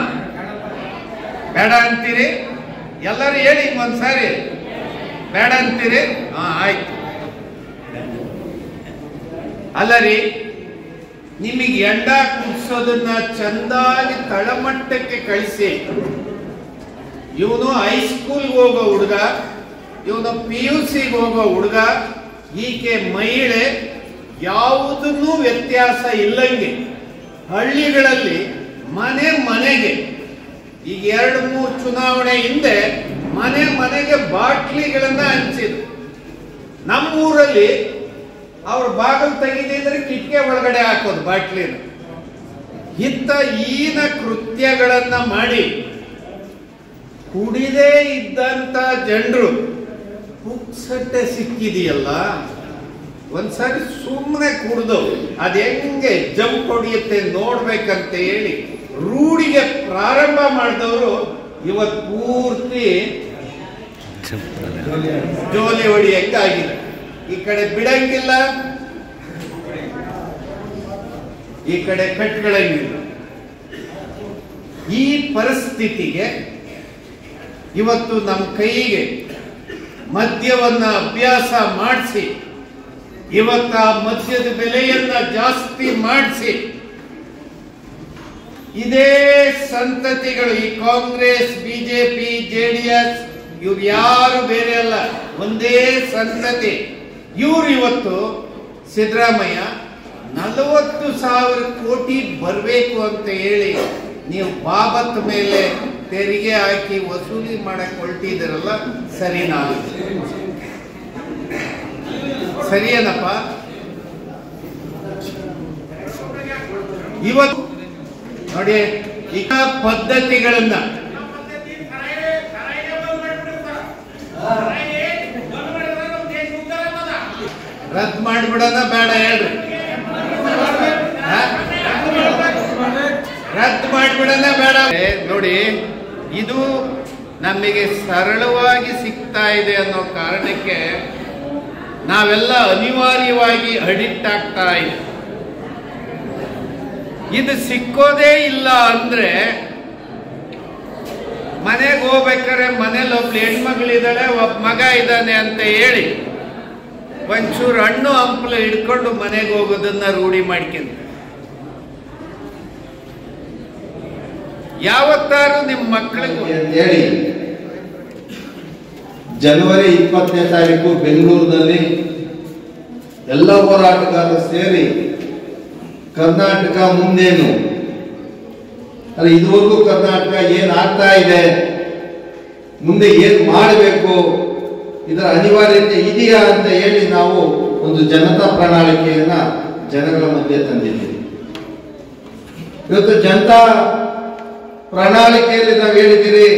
ಬೇಡ ಅಂತೀರಿ? ಎಲ್ಲರೂ ಹೇಳಿ ಒಂದ್ಸಾರಿ. ಬೇಡ ಅಂತೀರಿ? ಆಯ್ತು. ಅಲ್ಲ ರೀ, ನಿಮಗೆ ಎಂಡ ಕುಡಿಸೋದನ್ನ ಚಂದಾಗಿ ತಳಮಟ್ಟಕ್ಕೆ ಕಳಿಸಿ, ಇವನು ಹೈಸ್ಕೂಲ್ಗೆ ಹೋಗೋ ಹುಡುಗ, ಇವನು PUC ಹೋಗೋ ಹುಡುಗ, ಈಕೆ ಮಹಿಳೆ, ಯಾವುದನ್ನೂ ವ್ಯತ್ಯಾಸ ಇಲ್ಲಂಗೆ ಹಳ್ಳಿಗಳಲ್ಲಿ ಮನೆಗೆ ಈಗ 2-3 ಚುನಾವಣೆ ಹಿಂದೆ ಮನೆಗೆ ಬಾಟ್ಲಿಗಳನ್ನ ಹಂಚಿದ್ರು. ನಮ್ಮೂರಲ್ಲಿ ಅವ್ರ ಬಾಗಿಲು ತೆಗೆದಿದ್ರೆ ಕಿಟಕಿ ಒಳಗಡೆ ಹಾಕೋದು ಬಾಟ್ಲಿನ. ಇಂಥ ಈನ ಕೃತ್ಯಗಳನ್ನ ಮಾಡಿ ಕುಡಿದೇ ಇದ್ದಂತ ಜನರು ಪುಕ್ಸಟ್ಟೆ ಸಿಕ್ಕಿದೆಯಲ್ಲ, ಒಂದ್ಸಾರಿ ಸುಮ್ಮನೆ ಕುಡಿದು ಅದ್ ಹೆಂಗೆ ಜಂಪ್ ಹೊಡಿಯುತ್ತೆ ನೋಡ್ಬೇಕಂತ ಹೇಳಿ ರೂಢಿಗೆ ಪ್ರಾರಂಭ ಮಾಡಿದವರು ಇವತ್ತು ಪೂರ್ತಿ ಜೋಲಿ ಹೊಡಿಯಂಗಾಗಿದೆ. ಈ ಕಡೆ ಬಿಡಂಗಿಲ್ಲ, ಈ ಕಡೆ ಕಟ್ಗಳಂಗಿಲ್ಲ. ಈ ಪರಿಸ್ಥಿತಿಗೆ ಇವತ್ತು ನಮ್ಮ ಕೈಗೆ ಮದ್ಯವನ್ನ ಅಭ್ಯಾಸ ಮಾಡಿಸಿ, ಇವತ್ತ ಮದ್ಯದ ಬೆಲೆಯನ್ನ ಜಾಸ್ತಿ ಮಾಡಿಸಿ, ಇದೇ ಸಂತತಿಗಳು, ಈ ಕಾಂಗ್ರೆಸ್, ಬಿಜೆಪಿ, JDS ಇವ್ರು ಯಾರು ಬೇರೆ ಅಲ್ಲ, ಒಂದೇ ಸಂತತಿ. ಇವ್ರು ಇವತ್ತು ಸಿದ್ದರಾಮಯ್ಯ 40,000 ಕೋಟಿ ಬರಬೇಕು ಅಂತ ಹೇಳಿ ನೀವು ಬಾಬತ್ ಮೇಲೆ ತೆರಿಗೆ ಹಾಕಿ ವಸೂಲಿ ಮಾಡಕ್ ಹೊರಟಿದ್ದೀರಲ್ಲ, ಸರಿನಾ? ಸರಿಯೇನಪ್ಪ? ಇವತ್ತು ನೋಡಿ, ಈಗ ಪದ್ಧತಿಗಳನ್ನ ರದ್ದು ಮಾಡಿಬಿಡೋಣ ಬೇಡ ಹೇಳ್ರಿ? ರದ್ದು ಮಾಡಿಬಿಡೋಣ ಬೇಡ? ನೋಡಿ, ಇದು ನಮಗೆ ಸರಳವಾಗಿ ಸಿಗ್ತಾ ಇದೆ ಅನ್ನೋ ಕಾರಣಕ್ಕೆ ನಾವೆಲ್ಲ ಅನಿವಾರ್ಯವಾಗಿ ಅಡಿಕ್ಟ್ ಆಗ್ತಾ ಇದೆ. ಇದು ಸಿಕ್ಕೋದೇ ಇಲ್ಲ ಅಂದ್ರೆ ಮನೆಗೆ ಹೋಗ್ಬೇಕಾದ್ರೆ ಮನೇಲಿ ಒಬ್ಳು ಹೆಣ್ಮಗಳಿದ್ದಾಳೆ, ಒಬ್ಬ ಮಗ ಇದ್ದಾನೆ ಅಂತ ಹೇಳಿ ಒಂಚೂರು ಹಣ್ಣು ಹಂಪಲು ಹಿಡ್ಕೊಂಡು ಮನೆಗೆ ಹೋಗೋದನ್ನ ರೂಢಿ ಮಾಡ್ಕೊಂತ. ಯಾವತ್ತಾರು ನಿಮ್ಮ ಮಕ್ಕಳಿಗೆ ಹೇಳಿ ಜನವರಿ 20ನೇ ತಾರೀಕು ಬೆಂಗಳೂರಿನಲ್ಲಿ ಎಲ್ಲ ಹೋರಾಟಗಾರರು ಸೇರಿ ಕರ್ನಾಟಕ ಮುಂದೇನು, ಅಲ್ಲ ಇದುವರೆಗೂ ಕರ್ನಾಟಕ ಏನಾಗ್ತಾ ಇದೆ, ಮುಂದೆ ಏನ್ ಮಾಡಬೇಕು, ಇದರ ಅನಿವಾರ್ಯತೆ ಇದೆಯಾ ಅಂತ ಹೇಳಿ ನಾವು ಒಂದು ಜನತಾ ಪ್ರಣಾಳಿಕೆಯನ್ನ ಜನಗಳ ಮಧ್ಯೆ ತಂದಿದ್ದೀವಿ. ಇವತ್ತು ಜನತಾ ಪ್ರಣಾಳಿಕೆಯಲ್ಲಿ ನಾವು ಹೇಳಿದ್ದೀರಿ,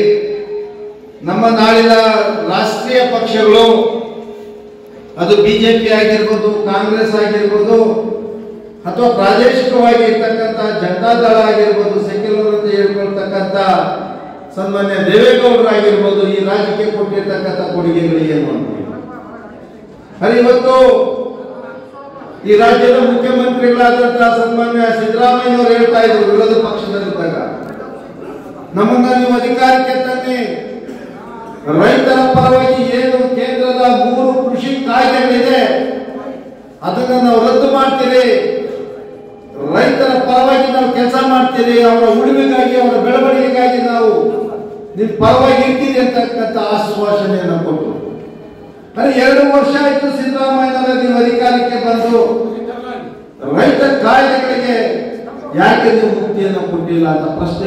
ನಮ್ಮ ನಾಳಿನ ರಾಷ್ಟ್ರೀಯ ಪಕ್ಷಗಳು ಅದು ಬಿಜೆಪಿ ಆಗಿರ್ಬೋದು, ಕಾಂಗ್ರೆಸ್ ಆಗಿರ್ಬೋದು, ಅಥವಾ ಪ್ರಾದೇಶಿಕವಾಗಿ ಇರ್ತಕ್ಕಂಥ ಜನತಾದಳ ಆಗಿರ್ಬೋದು, ಸೆಕ್ಯುಲರ್ ಅಂತ ಹೇಳ್ಕೊಳ್ತಕ್ಕಂಥ ಸನ್ಮಾನ್ಯ ದೇವೇಗೌಡರು ಆಗಿರ್ಬೋದು, ಈ ರಾಜ್ಯಕ್ಕೆ ಕೊಟ್ಟಿರ್ತಕ್ಕಂಥ ಕೊಡುಗೆಗಳು ಏನು ಅಂತ. ಆದರೆ ಇವತ್ತು ಈ ರಾಜ್ಯದ ಮುಖ್ಯಮಂತ್ರಿಗಳಾದಂತಹ ಸನ್ಮಾನ್ಯ ಸಿದ್ದರಾಮಯ್ಯನವರು ಹೇಳ್ತಾ ಇದ್ರು ವಿರೋಧ ಪಕ್ಷದಲ್ಲಿದ್ದಾಗ, ನಮ್ಮನ್ನ ನೀವು ಅಧಿಕಾರಕ್ಕೆ ತನ್ನಿ, ರೈತರ ಪರವಾಗಿ ಏನು ಕೇಂದ್ರದ 3 ಕೃಷಿ ಕಾಯ್ದೆಗಳಿದೆ ಅದನ್ನ ನಾವು ರದ್ದು ಮಾಡ್ತೀರಿ, ರೈತರ ಪರವಾಗಿ ನಾವು ಕೆಲಸ ಮಾಡ್ತೀರಿ, ಅವರ ಉಳಿವಿಗಾಗಿ ಅವರ ಬೆಳವಣಿಗೆಗಾಗಿ ನಾವು ನಿಮ್ ಪರವಾಗಿ ಇರ್ತೀರಿ ಅಂತಕ್ಕಂಥ ಆಶ್ವಾಸನೆಯನ್ನು ಕೊಟ್ಟರು. ಅರೆ 2 ವರ್ಷ ಆಯ್ತು ಸಿದ್ದರಾಮಯ್ಯನವರ ನೀವು ಅಧಿಕಾರಕ್ಕೆ ಬಂದು, ರೈತ ಕಾಯ್ದೆಗಳಿಗೆ ಯಾಕೆ ನೀವು ಮುಕ್ತಿಯನ್ನು ಕೊಟ್ಟಿಲ್ಲ ಅಂತ ಪ್ರಶ್ನೆ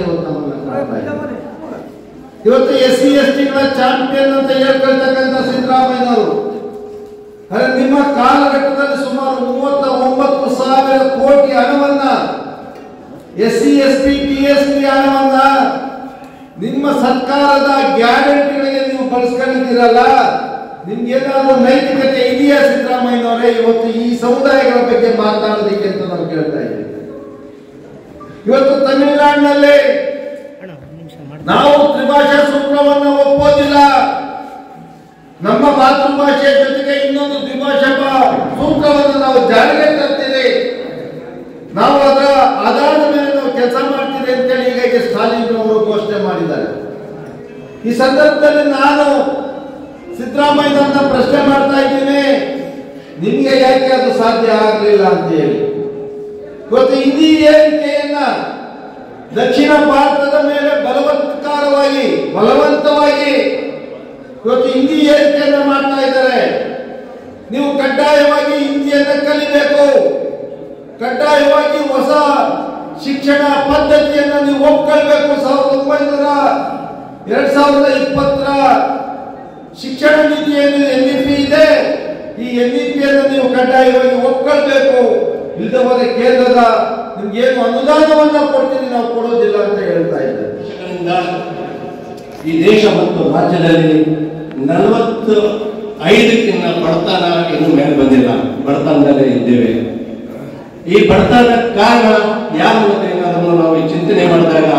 ಇವತ್ತು SC STಗಳ ಚಾಂಪಿಯನ್ ಅಂತ ಹೇಳ್ಕೊಳ್ತಕ್ಕಂಥ ಸಿದ್ದರಾಮಯ್ಯನವರು, ಅರೆ ನಿಮ್ಮ ಕಾಲಘಟ್ಟದಲ್ಲಿ ಸುಮಾರು 39,000 ಕೋಟಿ ಹಣವನ್ನ SC ST TSP ಹಣವನ್ನ ನಿಮ್ಮ ಸರ್ಕಾರದ ಗ್ಯಾರಂಟಿಗಳಿಗೆ ನೀವು ಬಳಸ್ಕೊಂಡಿದ್ದೀರಲ್ಲ, ನಿಮ್ಗೇನಾದ್ರೂ ನೈತಿಕತೆ ಇದೆಯಾ ಸಿದ್ದರಾಮಯ್ಯನವರೇ ಇವತ್ತು ಈ ಸಮುದಾಯಗಳ ಬಗ್ಗೆ ಮಾತನಾಡೋದಕ್ಕೆ ಅಂತ ನಾವು ಕೇಳ್ತಾ ಇದ್ದೀವಿ. ಇವತ್ತು ತಮಿಳುನಾಡಿನಲ್ಲಿ ನಾವು ತ್ರಿಭಾಷಾ ಸೂತ್ರವನ್ನು ಒಪ್ಪೋದಿಲ್ಲ, ನಮ್ಮ ಮಾತೃಭಾಷೆಯ ಜೊತೆಗೆ ಇನ್ನೊಂದು ದ್ವಿಭಾಷಾ ಸೂತ್ರವನ್ನು ನಾವು ಜಾರಿಗೆ ತರ್ತೀವಿ, ನಾವು ಅದರ ಆಧಾರದ ಮೇಲೆ ನಾವು ಕೆಲಸ ಮಾಡ್ತೀವಿ ಅಂತೇಳಿ ಈಗ ಸ್ಟಾಲಿನ್ ಅವರು ಘೋಷಣೆ ಮಾಡಿದ್ದಾರೆ. ಈ ಸಂದರ್ಭದಲ್ಲಿ ನಾನು ಸಿದ್ದರಾಮಯ್ಯನವರನ್ನ ಪ್ರಶ್ನೆ ಮಾಡ್ತಾ ಇದ್ದೀನಿ, ನಿಮಗೆ ಯಾಕೆ ಅದು ಸಾಧ್ಯ ಆಗಲಿಲ್ಲ ಅಂತ ಹೇಳಿ. ಇವತ್ತು ಹಿಂದಿ ಏರಿಕೆಯನ್ನ ದಕ್ಷಿಣ ಭಾರತದ ಮೇಲೆ ಬಲವಂತವಾಗಿ ಇವತ್ತು ಹಿಂದಿ ಏರಿಕೆಯನ್ನ ಮಾಡ್ತಾ ಇದ್ದಾರೆ. ನೀವು ಕಡ್ಡಾಯವಾಗಿ ಹಿಂದಿಯನ್ನ ಕಲಿಬೇಕು, ಕಡ್ಡಾಯವಾಗಿ ಹೊಸ ಶಿಕ್ಷಣ ಪದ್ಧತಿಯನ್ನು ನೀವು ಒಪ್ಕೊಳ್ಬೇಕು. 2020ರ ಶಿಕ್ಷಣ ನೀತಿ ಏನು NEP ಇದೆ, ಈ NEPಯನ್ನು ನೀವು ಕಡ್ಡಾಯವಾಗಿ ಒಪ್ಕೊಳ್ಬೇಕು, ಇಲ್ಲದೆ ಹೋದರೆ ಕೇಂದ್ರದ ನಿಮ್ಗೆ ಏನು ಅನುದಾನವನ್ನ ಕೊಡ್ತೀನಿ ನಾವು ಕೊಡೋದಿಲ್ಲ ಅಂತ ಹೇಳ್ತಾ ಇದ್ದಾರೆ. ಈ ದೇಶ ಮತ್ತು ರಾಜ್ಯದಲ್ಲಿ 45ಕ್ಕಿಂತ ಬಡತನ ಇನ್ನು ಮೇಲೆ ಬಂದಿಲ್ಲ, ಬಡತನದಲ್ಲೇ ಇದ್ದೇವೆ. ಈ ಬಡತನ ಕಾರಣ ಯಾರು ಅನ್ನೋದನ್ನು ನಾವು ಚಿಂತನೆ ಮಾಡಿದಾಗ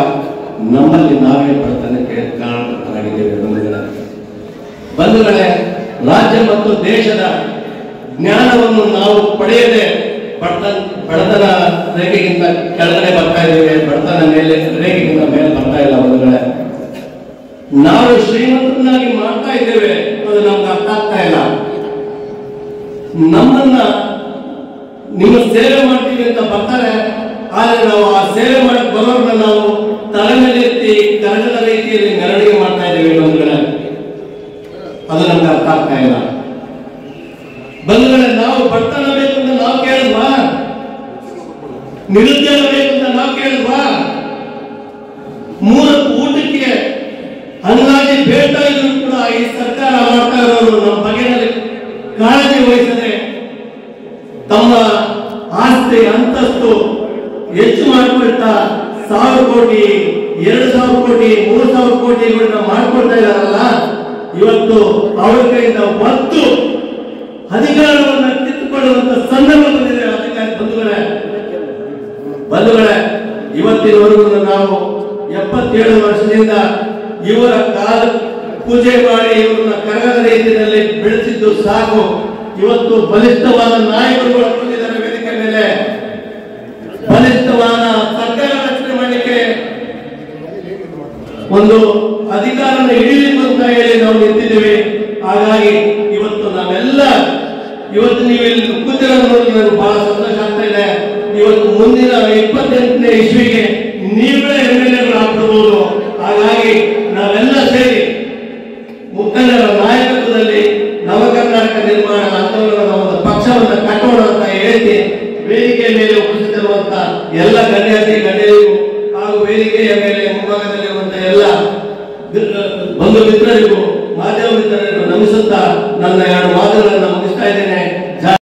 ನಮ್ಮಲ್ಲಿ ನಾವೇ ಬಡತನಕ್ಕೆ ಕಾರಣರಾಗಿದ್ದೇವೆ. ಬಂಧುಗಳೇ, ರಾಜ್ಯ ಮತ್ತು ದೇಶದ ಜ್ಞಾನವನ್ನು ನಾವು ಪಡೆಯದೆ ಬಡತನ ರೇಖೆಗಿಂತ ಕೆಳಗಡೆ ಬರ್ತಾ ಇದ್ದೇವೆ, ಬಡತನ ಮೇಲೆ ರೇಖೆಗಿಂತ ಮೇಲೆ ಬರ್ತಾ ಇಲ್ಲ. ಬಂಧುಗಳೇ, ನಾವು ಶ್ರೀಮಂತನಾಗಿ ಮಾಡ್ತಾ ಇದ್ದೇವೆ, ಅದು ನಮ್ಗೆ ಅರ್ಥ ಆಗ್ತಾ ಇಲ್ಲ. ನಮ್ಮನ್ನ ನಿಮ್ಮ ಸೇವೆ ಮಾಡ್ತೀವಿ ಅಂತ ಬರ್ತಾರೆ, ಆದ್ರೆ ನಾವು ಆ ಸೇವೆ ಮಾಡಕ್ ಬರೋರ್ನ ನಾವು ತಲೆ ಮೇಲೆ ಎತ್ತಿ ಕರಗದ ರೀತಿಯಲ್ಲಿ ಮೆರವಣಿಗೆ ಮಾಡ್ತಾ ಇದ್ದೇವೆ. ಬಂಧುಗಳೇ, ಅದು ನಮ್ಗೆ ಅರ್ಥ ಆಗ್ತಾ ಇಲ್ಲ. ಬಂಧುಗಳೇ, ನಾವು ಬಡತನ ಬೇಕು ಅಂತ ನಾವು ಕೇಳಿದ್ವಾ? ನಿರುದ್ಯೋಗ ಬೇಕು ಅಂತ ನಾವು ಕೇಳಿದ್ವಾ? 3 ಊಟಕ್ಕೆ ಅಂದಾಜಿ ಬೇಡ್ತಾ ಇದ್ರು ಕೂಡ ಈ ಸರ್ಕಾರ ಮಾಡ್ತಾ ಇರೋರು ನಮ್ಮ ಬಗೆಯಲ್ಲಿ ಕಾಳಜಿ ವಹಿಸದೆ ತಮ್ಮ ಆಸ್ತಿ ಅಂತಸ್ತು ಹೆಚ್ಚು ಮಾಡಿಕೊಳ್ತಾ 1,000 ಕೋಟಿ 2,000 ಕೋಟಿ 3,000 ಕೋಟಿಗಳನ್ನ ಮಾಡ್ಕೊಳ್ತಾ ಇದ್ದಾರಲ್ಲ, ಇವತ್ತು ಅವರ ಕೈಯಿಂದ ಒತ್ತು ಅಧಿಕಾರವನ್ನು ಕಿತ್ತುಕೊಳ್ಳುವಂತ ಸಂದರ್ಭ ಬಂದಿದೆ. ಅಧಿಕಾರಿ ಬಂಧುಗಳೇ, ಇವತ್ತಿನವರೆಗೂ ನಾವು 77 ವರ್ಷದಿಂದ ಇವರ ಕಾಲ ಪೂಜೆ ಮಾಡಿ ಇವರನ್ನ ಕರಗದ ರೀತಿಯಲ್ಲಿ ಬೆಳೆಸಿದ್ದು ಸಾಕು. ಇವತ್ತು ಬಲಿಷ್ಠವಾದ ನಾಯಕರುಗಳು ಬಂದಿದ್ದಾರೆ ವೇದಿಕೆ ಮೇಲೆ, ಬಲಿಷ್ಠವಾದ ಸರ್ಕಾರ ರಚನೆ ಮಾಡಲಿಕ್ಕೆ ಒಂದು ಅಧಿಕಾರನ ಹಿಡಿಯಲಿಕ್ಕೆ ಅಂತ ಹೇಳಿ ನಾವು ನಿಂತಿದ್ದೇವೆ. ಹಾಗಾಗಿ ಇವತ್ತು ನಾವೆಲ್ಲ ನೀವು ಇಲ್ಲಿ ಕೂತಿರೋದು ನೋಡಿ ನನಗೆ ಬಹಳ ಸಂತೋಷ ಆಗ್ತಾ ಇದೆ. ಇವತ್ತು ಮುಂದಿನ 28ನೇ ಇಸ್ವಿಗೆ ನೀವೇ MLAಗಳು ಆಗ್ಬಿಡ್ಬೋದು. ಹಾಗಾಗಿ ನಾವೆಲ್ಲ ಸೇರಿ ಮುಖಂಡರ ನಾಯಕತ್ವದಲ್ಲಿ ನವಕರ್ನಾಟಕ ನಿರ್ಮಾಣ ಆಂದೋಲನದ ಒಂದು ಪಕ್ಷವನ್ನು ಕಟ್ಟೋಣ ಅಂತ ಹೇಳಿ ವೇದಿಕೆ ಮೇಲೆ ಉಪಸ್ಥಿತರುವಂತ ಎಲ್ಲ ಗಣ್ಯರಿಗೂ ಹಾಗೂ ವೇದಿಕೆಯ ಮೇಲೆ ಮುಂಭಾಗದಲ್ಲಿರುವಂತಹ ಎಲ್ಲ ಬಂಧು ಮಿತ್ರರಿಗೂ ಮಾಧ್ಯಮ ಮಿತ್ರರಿಗೂ ನಮಿಸುತ್ತಾ ನನ್ನ 2 ಮಾತುಗಳನ್ನು